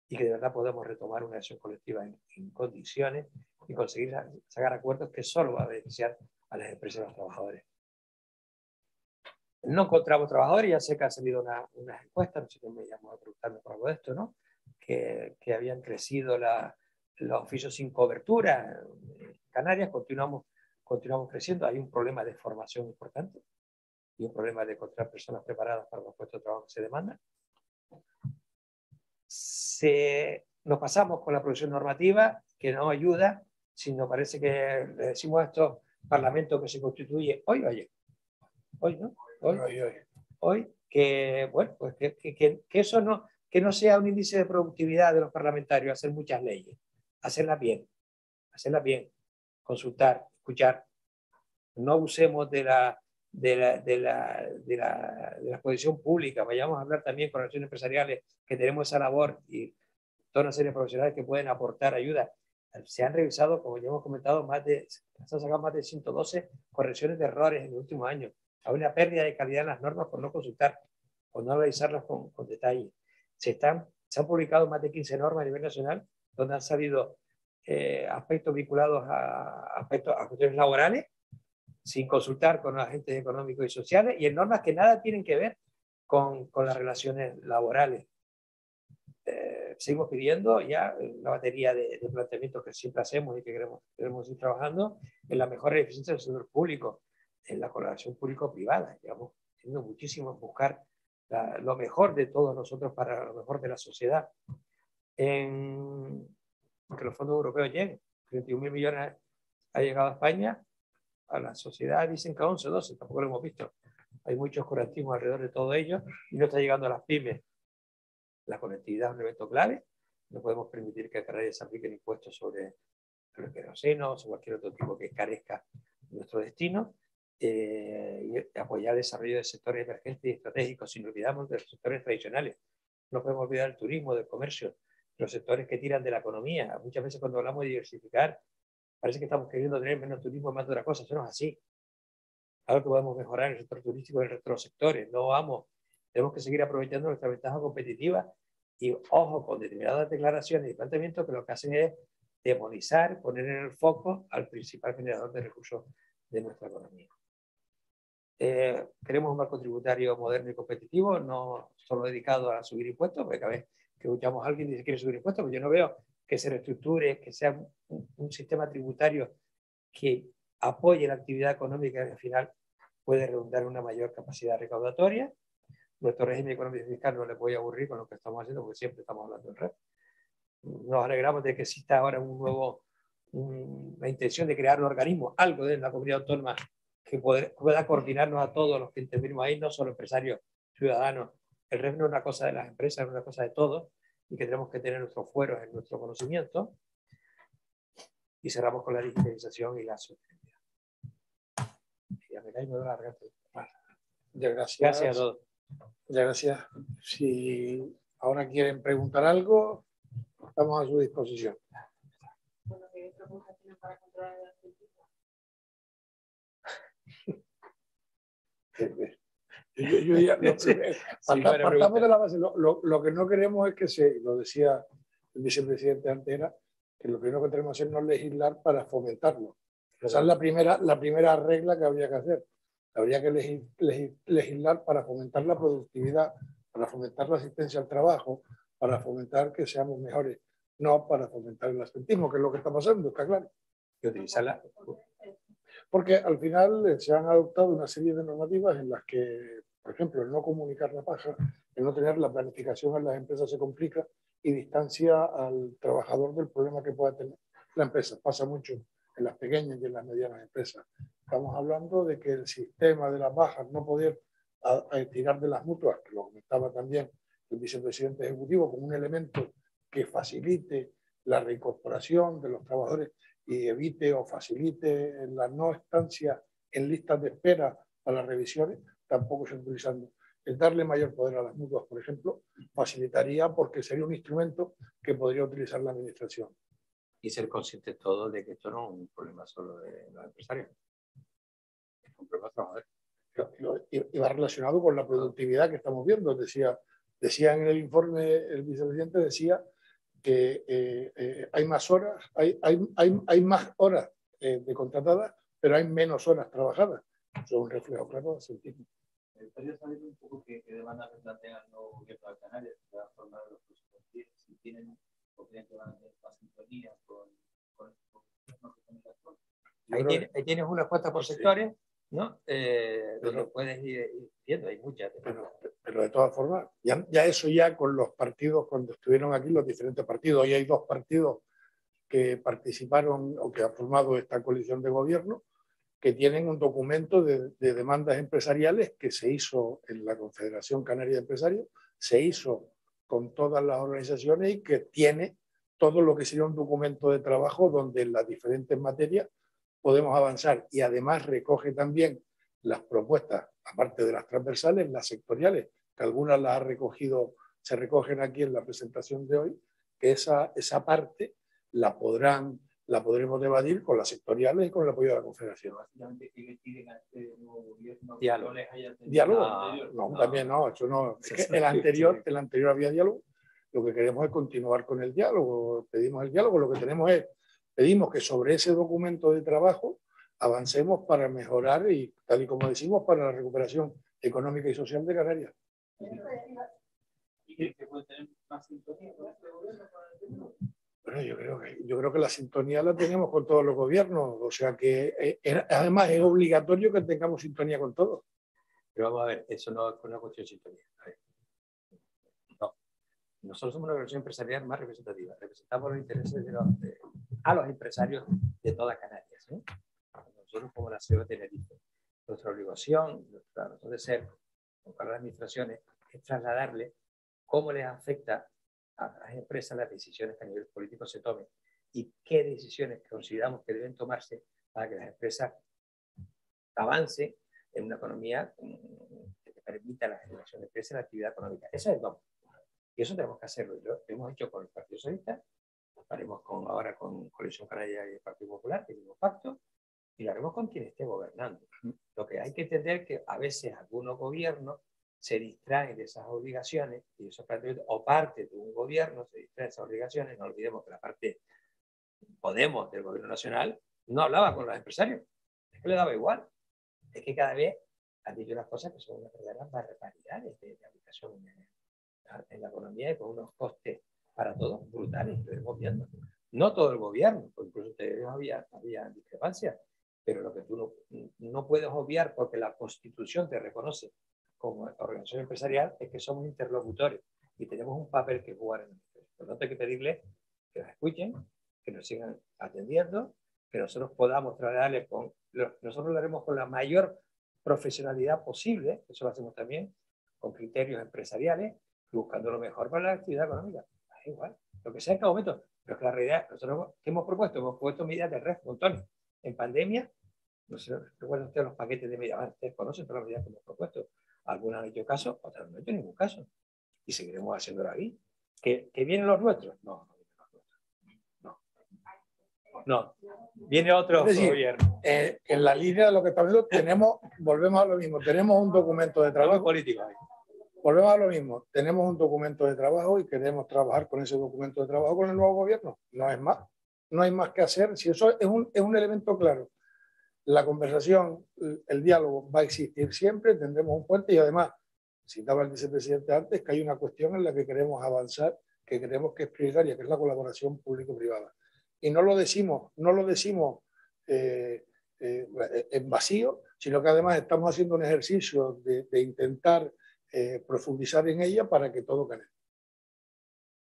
y que de verdad podamos retomar una acción colectiva en condiciones y conseguir sacar acuerdos que solo va a beneficiar a las empresas y a los trabajadores. No encontramos trabajadores, ya sé que han salido unas encuestas, no sé quién me llamó a preguntarme por algo de esto, ¿no? Que habían crecido los oficios sin cobertura. En Canarias continuamos creciendo. Hay un problema de formación importante y un problema de encontrar personas preparadas para los puestos de trabajo que se demandan. Nos pasamos con la producción normativa, que no ayuda, sino parece que le decimos a estos parlamentos que se constituye hoy o ayer. Hoy, ¿no? Hoy, que, bueno, pues que eso no, que no sea un índice de productividad de los parlamentarios, hacer muchas leyes, hacerlas bien, consultar, escuchar. No usemos de la exposición pública, vayamos a hablar también con relaciones empresariales, que tenemos esa labor y toda una serie de profesionales que pueden aportar ayuda. Se han revisado, como ya hemos comentado, se han sacado más de 112 correcciones de errores en el último año. Hay una pérdida de calidad en las normas por no consultar, por no revisarlas con detalle. Se han publicado más de 15 normas a nivel nacional, donde han salido aspectos vinculados a cuestiones laborales, sin consultar con los agentes económicos y sociales, y en normas que nada tienen que ver con las relaciones laborales. Seguimos pidiendo ya una batería de planteamientos que siempre hacemos y que queremos ir trabajando en la mejora y eficiencia del sector público, en la colaboración público-privada. Llevamos haciendo muchísimo buscar lo mejor de todos nosotros para lo mejor de la sociedad. Que los fondos europeos lleguen. 31.000 millones ha llegado a España. A la sociedad dicen que 11 o 12, tampoco lo hemos visto. Hay mucho oscurantismo alrededor de todo ello y no está llegando a las pymes. La conectividad es un evento clave. No podemos permitir que a Canarias se apliquen impuestos sobre el queroseno o sobre cualquier otro tipo que carezca de nuestro destino. Y apoyar el desarrollo de sectores emergentes y estratégicos, sin olvidarnos de los sectores tradicionales. No podemos olvidar el turismo, del comercio, los sectores que tiran de la economía. Muchas veces cuando hablamos de diversificar, parece que estamos queriendo tener menos turismo y más de otra cosa. Eso no es así. Algo que podemos mejorar en el sector turístico y en el resto de los sectores. No vamos. Tenemos que seguir aprovechando nuestra ventaja competitiva y, ojo, con determinadas declaraciones y planteamientos que lo que hacen es demonizar, poner en el foco al principal generador de recursos de nuestra economía. Queremos un marco tributario moderno y competitivo, no solo dedicado a subir impuestos, porque cada vez que escuchamos a alguien que dice que quiere subir impuestos, pues yo no veo que se reestructure, que sea un sistema tributario que apoye la actividad económica y al final puede redundar en una mayor capacidad recaudatoria. Nuestro régimen económico y fiscal no le puede aburrir con lo que estamos haciendo, porque siempre estamos hablando del REP. Nos alegramos de que exista ahora la intención de crear un organismo, algo de la comunidad autónoma que pueda coordinarnos a todos los que intervenimos ahí, no solo empresarios, ciudadanos. El REP no es una cosa de las empresas, es una cosa de todos, y que tenemos que tener nuestros fueros en nuestro conocimiento. Y cerramos con la digitalización y la sostenibilidad. Ya me caí, me voy a largar. Gracias a todos. Muchas gracias. Si ahora quieren preguntar algo, estamos a su disposición. Bueno, ¿qué propuestas tienen para controlar el absentismo? Partamos de la base. Lo que no queremos es que lo decía el vicepresidente antes, era que lo primero que tenemos que hacer no es legislar para fomentarlo. Esa es la primera regla que habría que hacer. Habría que legislar para fomentar la productividad, para fomentar la asistencia al trabajo, para fomentar que seamos mejores, no para fomentar el absentismo, que es lo que está pasando, está claro. Y utilizarla. Porque al final se han adoptado una serie de normativas en las que, por ejemplo, el no comunicar la paja, el no tener la planificación en las empresas se complica y distancia al trabajador del problema que pueda tener la empresa. Pasa mucho en las pequeñas y en las medianas empresas. Estamos hablando de que el sistema de las bajas, no poder tirar de las mutuas, que lo comentaba también el vicepresidente ejecutivo, como un elemento que facilite la reincorporación de los trabajadores y evite o facilite la no estancia en listas de espera a las revisiones, tampoco se está utilizando. El darle mayor poder a las mutuas, por ejemplo, facilitaría porque sería un instrumento que podría utilizar la administración. Y ser conscientes todos de que esto no es un problema solo de los empresarios. Es un problema de trabajadores. Y va relacionado con la productividad que estamos viendo. Decía en el informe, el vicepresidente decía que hay más horas, hay más horas de contratadas, pero hay menos horas trabajadas. Eso es un reflejo claro del científico. Me gustaría saber un poco qué demandas plantean el nuevo gobierno de Canarias para formar los próximos días, si tienen o creen que van a tener más sintonía con el gobierno que tiene actual. Ahí tienes unas cuantas por sectores, ¿no? Donde puedes ir viendo, hay muchas. Pero de todas formas, ya eso ya con los partidos, cuando estuvieron aquí los diferentes partidos, hoy hay 2 partidos que participaron o que han formado esta coalición de gobierno, que tienen un documento de demandas empresariales que se hizo en la Confederación Canaria de Empresarios, se hizo con todas las organizaciones y que tiene todo lo que sería un documento de trabajo donde en las diferentes materias podemos avanzar, y además recoge también las propuestas, aparte de las transversales, las sectoriales, que algunas las ha recogido, se recogen aquí en la presentación de hoy, que esa parte la podremos debatir con las sectoriales y con el apoyo de la Confederación. Básicamente, ¿qué le piden a este nuevo gobierno? Diálogo. ¿Diálogo? No, también no, eso no. Es que el anterior había diálogo. Lo que queremos es continuar con el diálogo. Pedimos el diálogo. Lo que pedimos que sobre ese documento de trabajo avancemos para mejorar y, tal y como decimos, para la recuperación económica y social de Canarias. ¿Y creen que puede tener más sintonía con este gobierno? Bueno, yo creo que la sintonía la tenemos con todos los gobiernos, o sea que además es obligatorio que tengamos sintonía con todos. Pero vamos a ver, eso no es una cuestión de sintonía. No. Nosotros somos una organización empresarial más representativa. Representamos los intereses a los empresarios de toda Canarias, ¿eh? Nosotros como la ciudad de Tenerife. Nuestra obligación, nuestra razón de ser para las administraciones es trasladarle cómo les afecta a las empresas las decisiones que a nivel político se tomen y qué decisiones consideramos que deben tomarse para que las empresas avancen en una economía que permita la generación de empresas y la actividad económica. Eso es el vamos. Y eso tenemos que hacerlo. Lo hemos hecho con el Partido Socialista, lo haremos ahora con Coalición Canaria y el Partido Popular, que tenemos pacto, y lo haremos con quien esté gobernando. Lo que hay que entender es que a veces algunos gobiernos se distraen de esas obligaciones y esos planteamientos, o parte de un gobierno se distrae de esas obligaciones. No olvidemos que la parte Podemos del gobierno nacional no hablaba con los empresarios, es que le daba igual. Es que cada vez han dicho unas cosas que son unas verdaderas barbaridades de aplicación en la economía y con unos costes para todos brutales, lo estamos viendo. No todo el gobierno, porque incluso entre ellos había discrepancias, pero lo que tú no puedes obviar porque la Constitución te reconoce como organización empresarial es que somos interlocutores y tenemos un papel que jugar en el ministerio. Por lo tanto, hay que pedirles que nos escuchen, que nos sigan atendiendo, que nosotros podamos trasladarles nosotros lo haremos con la mayor profesionalidad posible, eso lo hacemos también, con criterios empresariales, buscando lo mejor para la actividad económica. Es igual, lo que sea en cada momento. Pero es que la realidad, nosotros, ¿qué hemos propuesto? Hemos puesto medidas de red, montones. En pandemia, no sé, recuerdan ustedes los paquetes de medidas, ustedes conocen todas las medidas que hemos propuesto. Algunas han hecho caso, otras no han hecho ningún caso. Y seguiremos haciéndolo ahí. ¿Que vienen los nuestros? No, no vienen los nuestros. No. Viene otro gobierno. En la línea de lo que estamos viendo, volvemos a lo mismo, tenemos un documento de trabajo político ahí. Volvemos a lo mismo, tenemos un documento de trabajo y queremos trabajar con ese documento de trabajo con el nuevo gobierno. No es más, no hay más que hacer. Si eso es un elemento claro. La conversación, el diálogo va a existir siempre, tendremos un puente y además, citaba el vicepresidente antes, que hay una cuestión en la que queremos avanzar, que creemos que es prioritaria, que es la colaboración público-privada. Y no lo decimos en vacío, sino que además estamos haciendo un ejercicio de intentar profundizar en ella para que todo gane.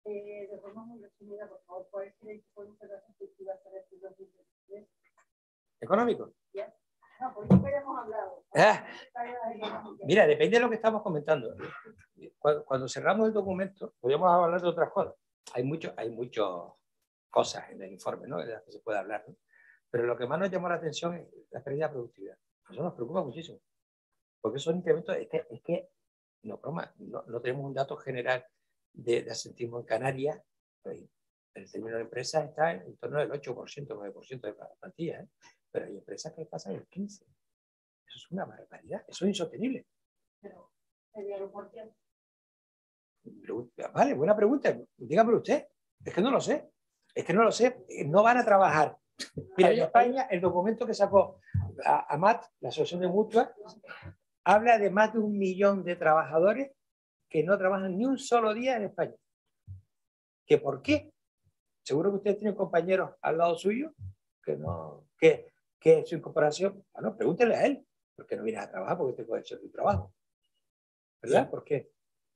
De forma muy resumida, por favor, ¿cuál es el tipo de integración que va a ser el 2023? ¿Económico? No, por eso queremos hablar. Mira, depende de lo que estamos comentando. Cuando cerramos el documento, podríamos hablar de otras cosas. Hay muchos cosas en el informe, ¿no?, de las que se puede hablar, ¿no? Pero lo que más nos llamó la atención es la pérdida de productividad. Eso nos preocupa muchísimo, porque esos incrementos, es que no, no tenemos un dato general de asentismo en Canarias. El término de empresas está en torno del 8%, 9% de la plantilla, ¿eh? Pero hay empresas que pasan el 15%. Eso es una barbaridad, eso es insostenible. Pero, ¿el por qué? Vale, buena pregunta, dígamelo usted. Es que no lo sé, es que no lo sé, no van a trabajar. Mira, en España, el documento que sacó AMAT, la Asociación de Mutuas, habla de más de 1 millón de trabajadores que no trabajan ni un solo día en España. ¿Que por qué? Seguro que ustedes tienen compañeros al lado suyo que su incorporación, bueno, pregúntele a él, ¿por qué no vienes a trabajar? Porque te puede ser tu trabajo, ¿verdad? Sí. ¿Por qué?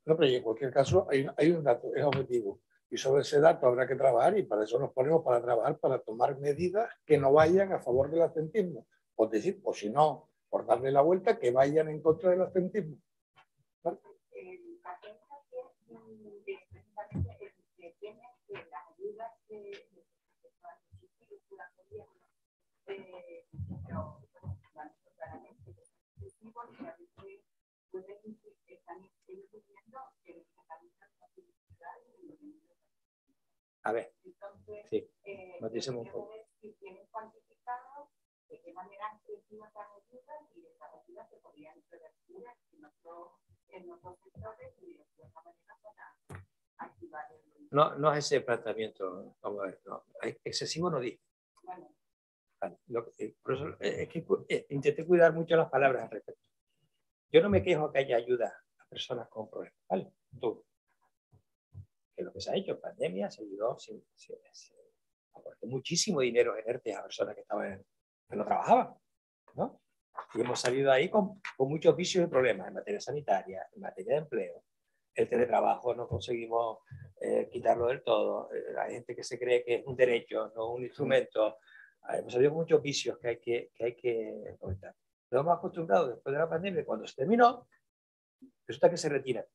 No, pero en cualquier caso hay un dato, es objetivo. Y sobre ese dato habrá que trabajar, y para eso nos ponemos para trabajar, para tomar medidas que no vayan a favor del abstentismo. O decir, o si no, por darle la vuelta, que vayan en contra del abstentismo. ¿Vale? Precisamente el que tiene las ayudas de A ver, entonces, sí, noticemos un poco. Si tienen cuantificado de qué manera crecimos las ayudas, y esas ayudas se podrían revertir en nuestros sectores y de alguna manera para activar el... No es ese planteamiento, vamos a ver, no, excesivo no dice. Bueno, Vale, por eso es que intenté cuidar mucho las palabras al respecto. Yo no me quejo que haya ayuda a personas con problemas, ¿vale? Tú. Que lo que se ha hecho en pandemia se ayudó, se aportó muchísimo dinero en ERTE a personas que no trabajaban, ¿no? Y hemos salido ahí con muchos vicios y problemas en materia sanitaria, en materia de empleo. El teletrabajo no conseguimos quitarlo del todo. Hay gente que se cree que es un derecho, no un instrumento. Hemos salido con muchos vicios que hay que comentar. Nos hemos acostumbrado después de la pandemia, cuando se terminó, resulta que se retiran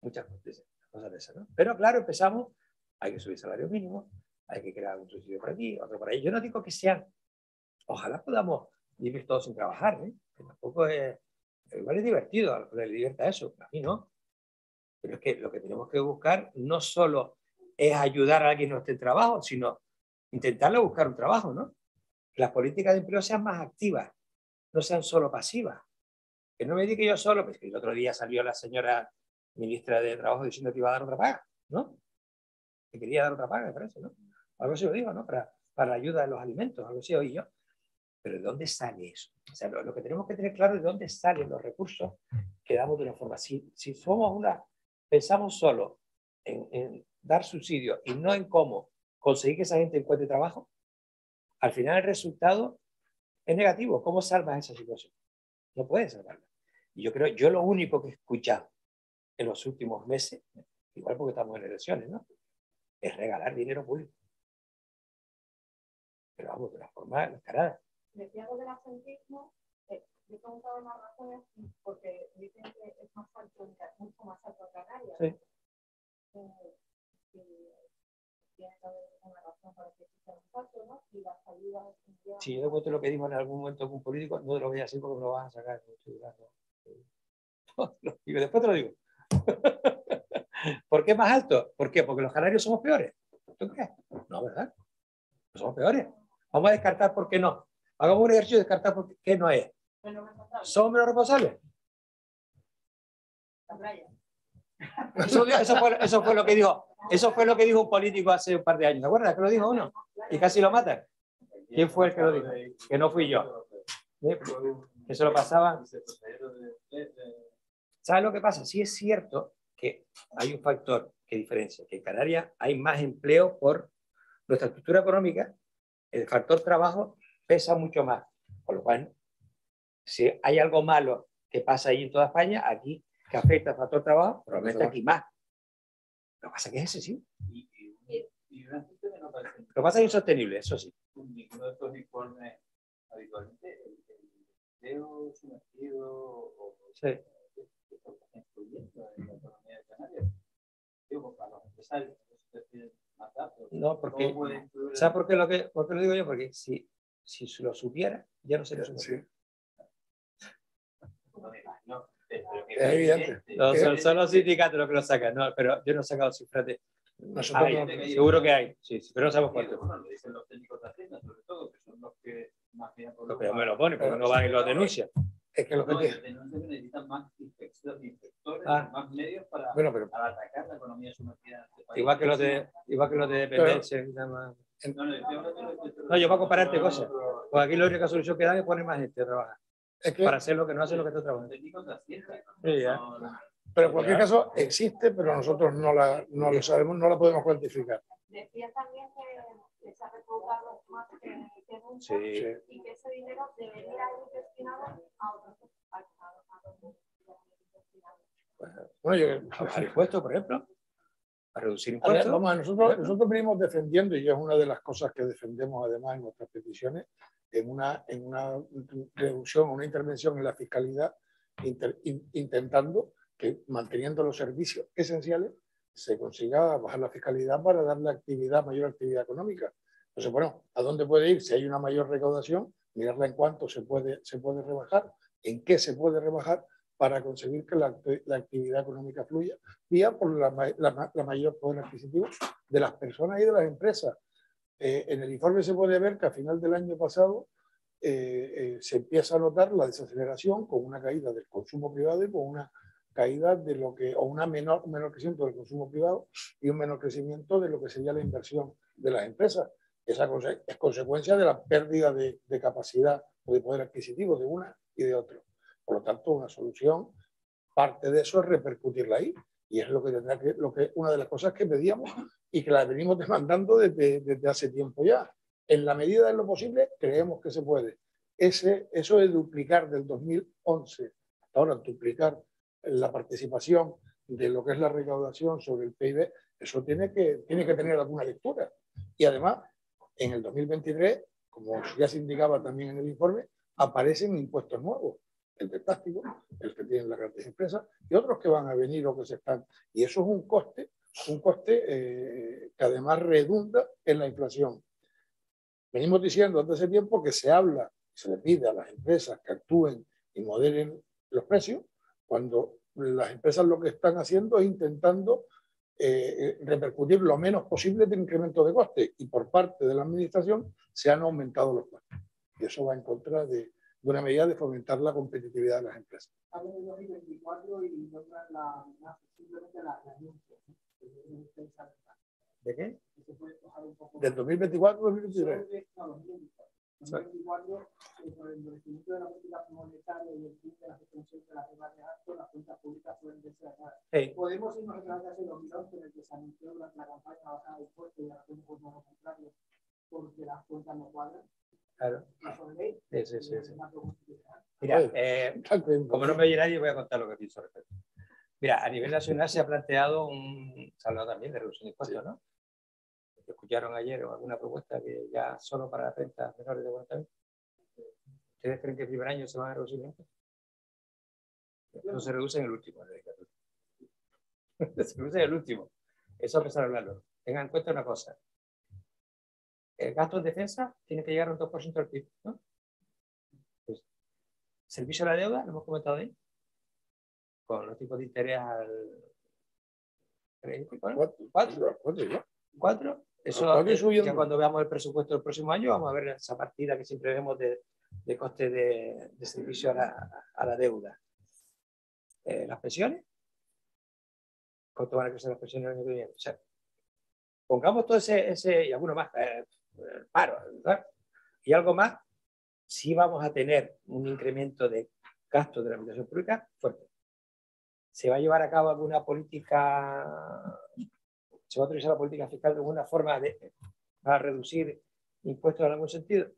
muchas cosas de esas, ¿no? Pero claro, empezamos, hay que subir salario mínimo, hay que crear un subsidio por aquí, otro por ahí. Yo no digo que sean, ojalá podamos vivir todos sin trabajar, ¿eh? Que tampoco es, igual es divertido, le divierta eso, a mí no. Pero es que lo que tenemos que buscar no solo es ayudar a alguien que no esté en trabajo, sino intentarle buscar un trabajo, ¿no? Que las políticas de empleo sean más activas, no sean solo pasivas. Que no me diga yo solo, pues que el otro día salió la señora ministra de Trabajo diciendo que iba a dar otra paga, ¿no? Que quería dar otra paga, me parece, ¿no? Algo así lo digo, ¿no? Para la ayuda de los alimentos, algo así oí yo. Pero ¿de dónde sale eso? O sea, lo que tenemos que tener claro es de dónde salen los recursos que damos de una forma. Si pensamos solo en dar subsidios y no en cómo conseguir que esa gente encuentre trabajo, al final el resultado es negativo. ¿Cómo salvas esa situación? No puedes salvarla. Y yo lo único que he escuchado en los últimos meses, igual porque estamos en elecciones, ¿no?, es regalar dinero público. Pero vamos, de una forma descarada. decía algo del absentismo, yo he preguntado más razones porque dicen que es más alto, mucho más alto en Canarias. Sí. Tiene que haber una razón para que sea más alto, ¿no? Y las ayudas... Si yo te cuento lo que dijo en algún momento algún político, no te lo voy a decir porque me lo vas a sacar. Y después te lo digo. ¿Por qué más alto? ¿Por qué? Porque los canarios somos peores. ¿Tú crees? No, ¿verdad? No somos peores. Vamos a descartar por qué no. Hagamos un ejercicio de descartar por qué no es. ¿Somos menos responsables? La playa. Eso fue lo que dijo. Eso fue lo que dijo un político hace un par de años. ¿Te acuerdas que lo dijo uno? Y casi lo matan. ¿Quién fue el que lo dijo? Que no fui yo. Eso lo pasaba. ¿Sabes lo que pasa? Sí es cierto que hay un factor que diferencia, que en Canarias hay más empleo por nuestra estructura económica, el factor trabajo pesa mucho más. Por lo cual, si hay algo malo que pasa ahí en toda España, aquí que afecta al factor trabajo, probablemente aquí más. Lo que pasa es que es excesivo. Lo que pasa es insostenible, eso sí. Ninguno de estos informes habitualmente, el empleo sumergido o Sí. influyendo en la economía de Canarias. Digo, para los empresarios, más datos. No, porque, ¿Cómo puede influir ¿sabes por qué lo digo yo? Porque si lo supiera, ya no sería su Sí. No, Es evidente. No, son los sindicatos los que lo sacan, no, pero yo no he sacado cifras de... Nosotros Hay, no- seguro que hay, sí, sí, pero no sabemos cuánto. Bueno, lo dicen los técnicos de Hacienda, sobre todo, que son los que más bien por Pero me lo pone, porque no van y lo denuncian. Es que lo que No, tiene- y denuncian que necesitan más inspectores, Ah. más medios para Pero atacar la economía sumergida en este país. Igual que los de dependencia. y nada más. No, no, estoy hablando de- No, yo voy a compararte cosas. Pues aquí la única solución que dan es poner más gente a trabajar. es que, Para hacer lo que no hace lo que está Los trabajando. técnicos de Hacienda. Sí, ya. pero en cualquier caso existe, pero nosotros no lo sabemos, no la podemos cuantificar. Decía también que se ha recaudado más que nunca Sí. y que ese dinero debería ir destinado a otros Bueno, yo, Al impuesto, por ejemplo. A reducir a ver, impuestos. vamos, nosotros venimos defendiendo, y es una de las cosas que defendemos además en nuestras peticiones, en una reducción, una intervención en la fiscalidad, intentando que manteniendo los servicios esenciales se consiga bajar la fiscalidad para darle actividad, mayor actividad económica. Entonces, bueno, ¿a dónde puede ir? Si hay una mayor recaudación, mirarla en cuánto se puede rebajar, en qué se puede rebajar para conseguir que la actividad económica fluya, vía por la mayor poder adquisitivo de las personas y de las empresas. En el informe se puede ver que a final del año pasado se empieza a notar la desaceleración con una caída del consumo privado y con una caída de lo que, o un menor crecimiento del consumo privado y un menor crecimiento de lo que sería la inversión de las empresas. Esa es consecuencia de la pérdida de capacidad o de poder adquisitivo de una y de otro. Por lo tanto, una solución, parte de eso es repercutirla ahí. Y es lo que tendrá una de las cosas que pedíamos y que la venimos demandando desde hace tiempo ya. En la medida de lo posible, creemos que se puede. Eso de duplicar del 2011 hasta ahora, duplicar la participación de lo que es la recaudación sobre el PIB, eso tiene que tener alguna lectura. Y además, en el 2023, como ya se indicaba también en el informe, aparecen impuestos nuevos, el de plástico, el que tienen las grandes empresas y otros que van a venir o que se están. Y eso es un coste que además redunda en la inflación. Venimos diciendo desde ese tiempo que se habla, se le pide a las empresas que actúen y moderen los precios, cuando las empresas lo que están haciendo es intentando repercutir lo menos posible de incremento de costes, y por parte de la administración se han aumentado los costes. Y eso va en contra de una medida de fomentar la competitividad de las empresas. Hablo de 2024 y nombran simplemente la anuncia. ¿De qué? Del 2024 al 2023. No, 2024, por el endurecimiento de la política monetaria y el fin de la suspensión de las reglas de gasto, las cuentas públicas pueden desarrollar. Sí. Podemos irnos atrás hacia el 2011, en el que se anunció durante la campaña la bajada de impuestos y ahora hacemos lo contrario porque las cuentas no cuadran. Claro. Eso es ley. Sí. Mira, como no me oye nadie, voy a contar lo que pienso al respecto. Mira, a nivel nacional se ha planteado se ha hablado también de reducción de impuestos, ¿no? Escucharon ayer alguna propuesta que ya solo para las rentas menores de 40.000. ¿Ustedes creen que el primer año se van a reducir los impuestos? No se reduce en el último. Se reduce en el último. Eso empezar a hablarlo. Tengan en cuenta una cosa. El gasto en defensa tiene que llegar a un 2% del PIB, ¿no? Pues, servicio a la deuda, lo hemos comentado ahí, con los tipos de interés al 4. Eso ya cuando veamos el presupuesto del próximo año vamos a ver esa partida que siempre vemos de coste de servicio a la deuda. Las pensiones, ¿cuánto van a crecer las pensiones el año que viene? O sea, pongamos todo ese y alguno más, paro, ¿verdad? Y algo más, sí vamos a tener un incremento de gastos de la administración pública fuerte. ¿Se va a llevar a cabo alguna política, se va a utilizar la política fiscal de alguna forma para reducir impuestos en algún sentido?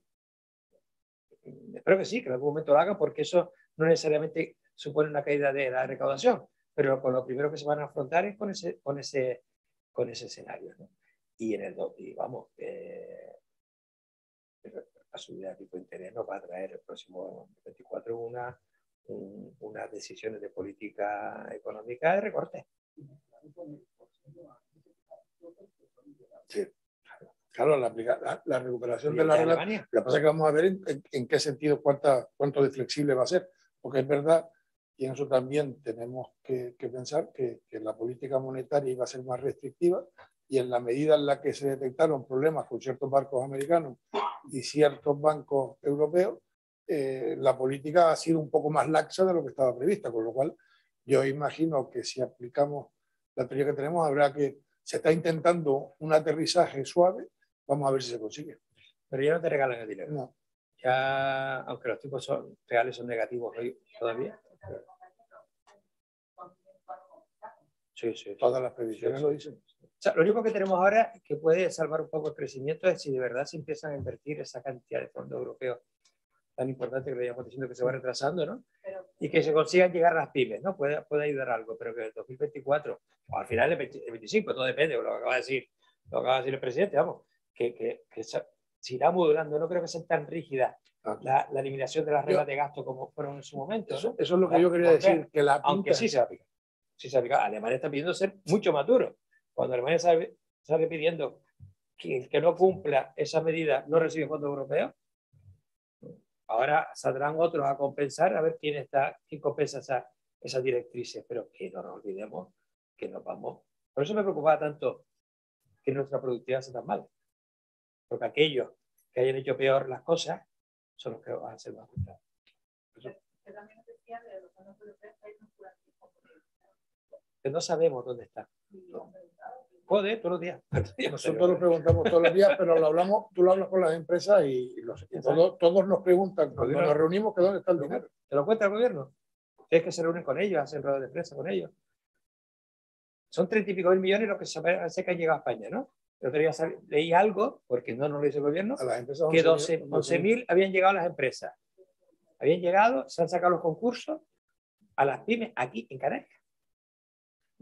Espero que sí, que en algún momento lo hagan, porque eso no necesariamente supone una caída de la recaudación, pero con lo primero que se van a afrontar es con ese escenario, ¿no? Y vamos, la subida de tipo de interés nos va a traer el próximo 24 unas decisiones de política económica de recorte. Sí. Claro, la recuperación de la Alemania. relación. Lo que pasa es que vamos a ver en qué sentido, cuánto de flexible va a ser. Porque es verdad, y en eso también tenemos que pensar que la política monetaria iba a ser más restrictiva, y en la medida en la que se detectaron problemas con ciertos bancos americanos y ciertos bancos europeos, la política ha sido un poco más laxa de lo que estaba prevista, con lo cual yo imagino que si aplicamos la teoría que tenemos, se está intentando un aterrizaje suave. Vamos a ver si se consigue. Pero ya no te regalan el dinero. No. Ya, aunque los tipos reales son negativos hoy todavía. Sí, sí. Todas las previsiones lo dicen. O sea, lo único que tenemos ahora que puede salvar un poco el crecimiento es si de verdad se empiezan a invertir esa cantidad de fondos europeos tan importante que le llevamos diciendo que se va retrasando, ¿no? Y que se consigan llegar a las pymes, ¿no? Puede ayudar algo, pero que el 2024 o al final el 25, todo depende de lo que acaba de decir el presidente, vamos, que se irá modulando. No creo que sea tan rígida la eliminación de las reglas de gasto como fueron en su momento, ¿no? Eso es lo que yo quería decir, que aunque sí se va a aplicar. Sí se va a aplicar. Alemania está pidiendo ser mucho más duro. Cuando Alemania sale pidiendo que el que no cumpla esa medida no recibe fondos europeos, ahora saldrán otros a compensar, a ver quién compensa esas directrices, pero que no nos olvidemos que nos vamos. Por eso me preocupaba tanto que nuestra productividad sea tan mala, porque aquellos que hayan hecho peor las cosas son los que van a ser más afectados. Que no sabemos dónde está. Joder, todos los días. Nosotros lo preguntamos todos los días, pero tú lo hablas con las empresas y todos nos preguntan cuando nos reunimos que dónde está el dinero. ¿Te lo cuenta el gobierno? Es que se reúnen con ellos, hacen ruedas de prensa con ellos. Son 30 y pico mil millones los que se parece que han llegado a España, ¿no? El otro día leí algo, porque no nos lo dice el gobierno, a las empresas que 11.000 habían llegado a las empresas. Habían llegado, se han sacado los concursos a las pymes aquí en Canarias.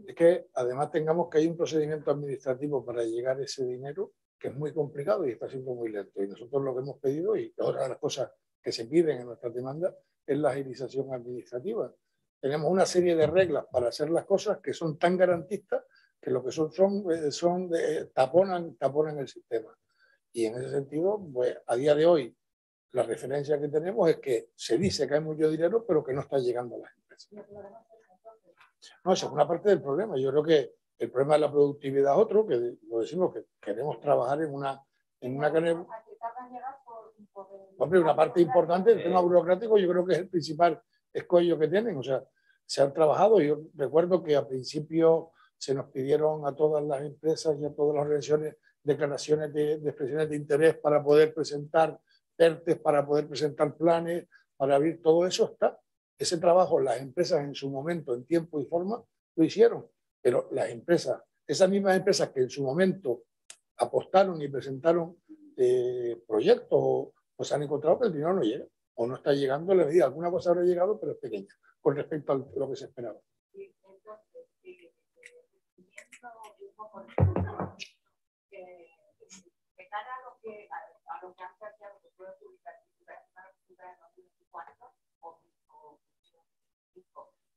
Es que además tengamos que hay un procedimiento administrativo para llegar a ese dinero que es muy complicado y está siendo muy lento. Y nosotros lo que hemos pedido, y otra de las cosas que se piden en nuestra demanda, es la agilización administrativa. Tenemos una serie de reglas para hacer las cosas que son tan garantistas que lo que taponan el sistema. Y en ese sentido, pues, a día de hoy, la referencia que tenemos es que se dice que hay mucho dinero, pero que no está llegando a las empresas. No, esa es una parte del problema. Yo creo que el problema de la productividad es otro, que lo decimos que queremos trabajar en una cadena. Hombre, una parte importante del tema burocrático yo creo que es el principal escollo que tienen. O sea, se han trabajado. Yo recuerdo que al principio se nos pidieron a todas las empresas y a todas las organizaciones declaraciones de expresiones de interés para poder presentar PERTES, para poder presentar planes, para abrir todo eso. Está. Ese trabajo las empresas en su momento, en tiempo y forma, lo hicieron. Pero las empresas, esas mismas empresas que en su momento apostaron y presentaron proyectos, pues han encontrado que el dinero no llega o no está llegando en la medida. Alguna cosa habrá llegado, pero es pequeña con respecto a lo que se esperaba.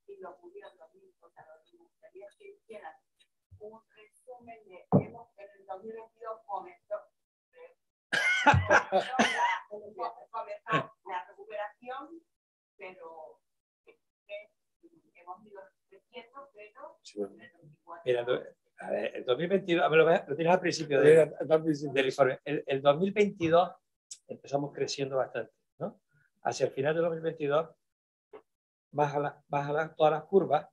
Y lo pudieron los mismos, nos gustaría que hicieran un resumen de en el 2022 comenzó la recuperación, pero hemos ido creciendo, pero mira, a ver, el 2022, lo tienes al principio del informe. El 2022 empezamos creciendo bastante, ¿no? Hacia el final del 2022 baja todas las curvas,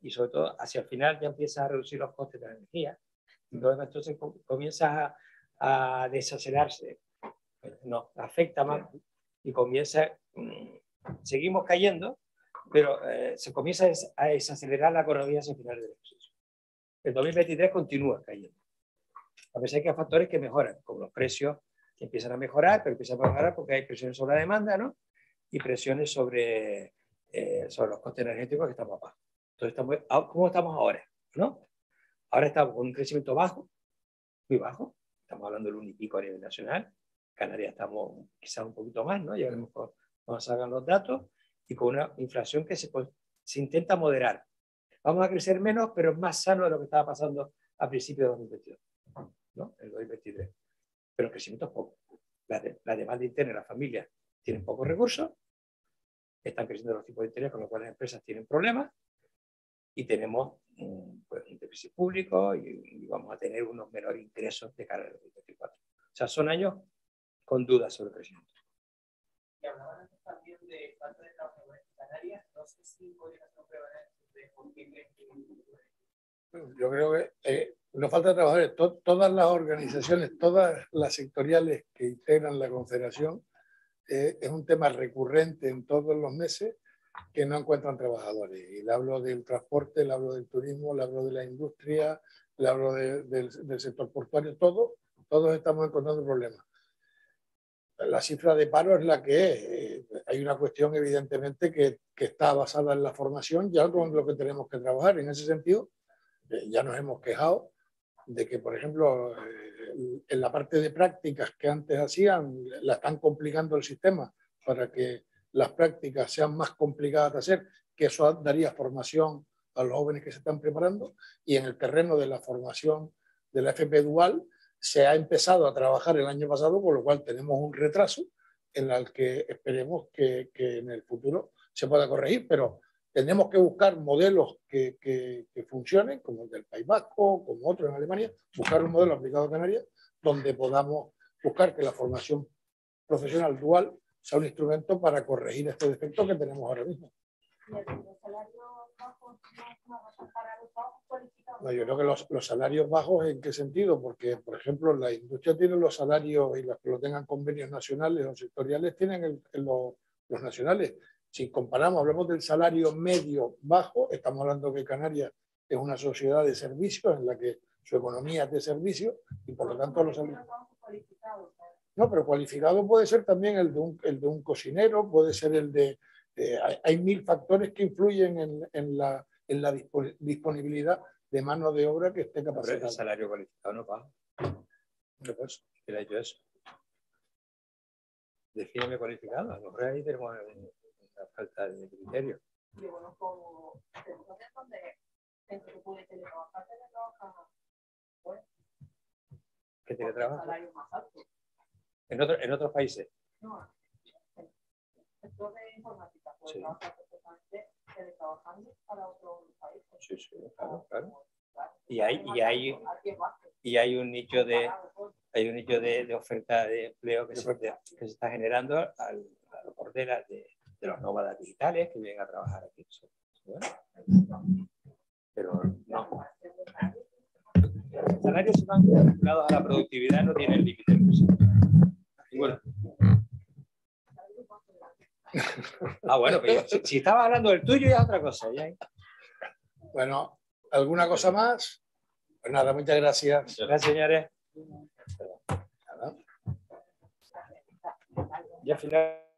y sobre todo hacia el final ya empiezas a reducir los costes de la energía. Entonces comienza a desacelerarse, no, afecta más y comienza, seguimos cayendo, pero se comienza a desacelerar la economía hacia el final del proceso. El 2023 continúa cayendo. A pesar de que hay factores que mejoran, como los precios que empiezan a mejorar, pero empiezan a mejorar porque hay presiones sobre la demanda, ¿no? Y presiones sobre los costes energéticos que estamos abajo. Entonces, ¿cómo estamos ahora? ¿No? Ahora estamos con un crecimiento bajo, muy bajo. Estamos hablando del 1 y pico a nivel nacional. Canarias estamos quizás un poquito más, ¿no? Ya veremos cuando salgan los datos. Y con una inflación que se intenta moderar. Vamos a crecer menos, pero es más sano de lo que estaba pasando a principios de 2022, ¿no? En el 2023. Pero el crecimiento es poco. La demanda interna de las familias tienen pocos recursos, están creciendo los tipos de interés, con lo cual las empresas tienen problemas y tenemos pues, un déficit público y vamos a tener unos menores ingresos de cara al 2024. O sea, son años con dudas sobre el crecimiento. Y hablaban antes también de falta de trabajadores en Canarias. No sé si podrían hacer un prevalente de por qué creen que... Yo creo que no falta trabajadores. Todas las organizaciones, todas las sectoriales que integran la Confederación, es un tema recurrente en todos los meses que no encuentran trabajadores. Y le hablo del transporte, le hablo del turismo, le hablo de la industria, le hablo del sector portuario, todos estamos encontrando problemas. La cifra de paro es la que es. Hay una cuestión evidentemente que está basada en la formación, ya con lo que tenemos que trabajar. En ese sentido, ya nos hemos quejado de que, por ejemplo, en la parte de prácticas que antes hacían, la están complicando el sistema para que las prácticas sean más complicadas de hacer, que eso daría formación a los jóvenes que se están preparando, y en el terreno de la formación de la FP Dual se ha empezado a trabajar el año pasado, con lo cual tenemos un retraso en el que esperemos que en el futuro se pueda corregir, pero tenemos que buscar modelos que funcionen, como el del País Vasco, como otros en Alemania, buscar un modelo aplicado a Canarias, donde podamos buscar que la formación profesional dual sea un instrumento para corregir este defecto que tenemos ahora mismo. No, yo creo que los salarios bajos, ¿en qué sentido? Porque, por ejemplo, la industria tiene los salarios, y los que lo tengan convenios nacionales o sectoriales tienen los nacionales. Si comparamos, hablamos del salario medio bajo, estamos hablando que Canarias es una sociedad de servicios en la que su economía es de servicios y por lo tanto los salarios... No, pero cualificado puede ser también el de un cocinero, puede ser el de... hay 1000 factores que influyen en la disponibilidad de mano de obra que esté capacitada. El salario cualificado no paga. Pues, ¿Quién ha hecho eso? Defíneme cualificado. A lo mejor ahí tenemos una falta de criterio. Y bueno, como tenemos donde gente que puede teletrabajar, pues, ¿Qué teletrabaja? salarios más altos. ¿En otros países? No, el sector de informática puede trabajar perfectamente teletrabajando para otros países. Sí, sí, claro. Y hay un nicho de oferta de empleo que se está generando al borde de los nómadas digitales que vienen a trabajar aquí. Bueno, pero no. Los salarios se van vinculados a la productividad, no tienen límite. Bueno. Bueno, pero si estaba hablando del tuyo ya es otra cosa. ¿Ya? Bueno, ¿alguna cosa más? Pues nada, muchas gracias. Gracias, señores. Ya final.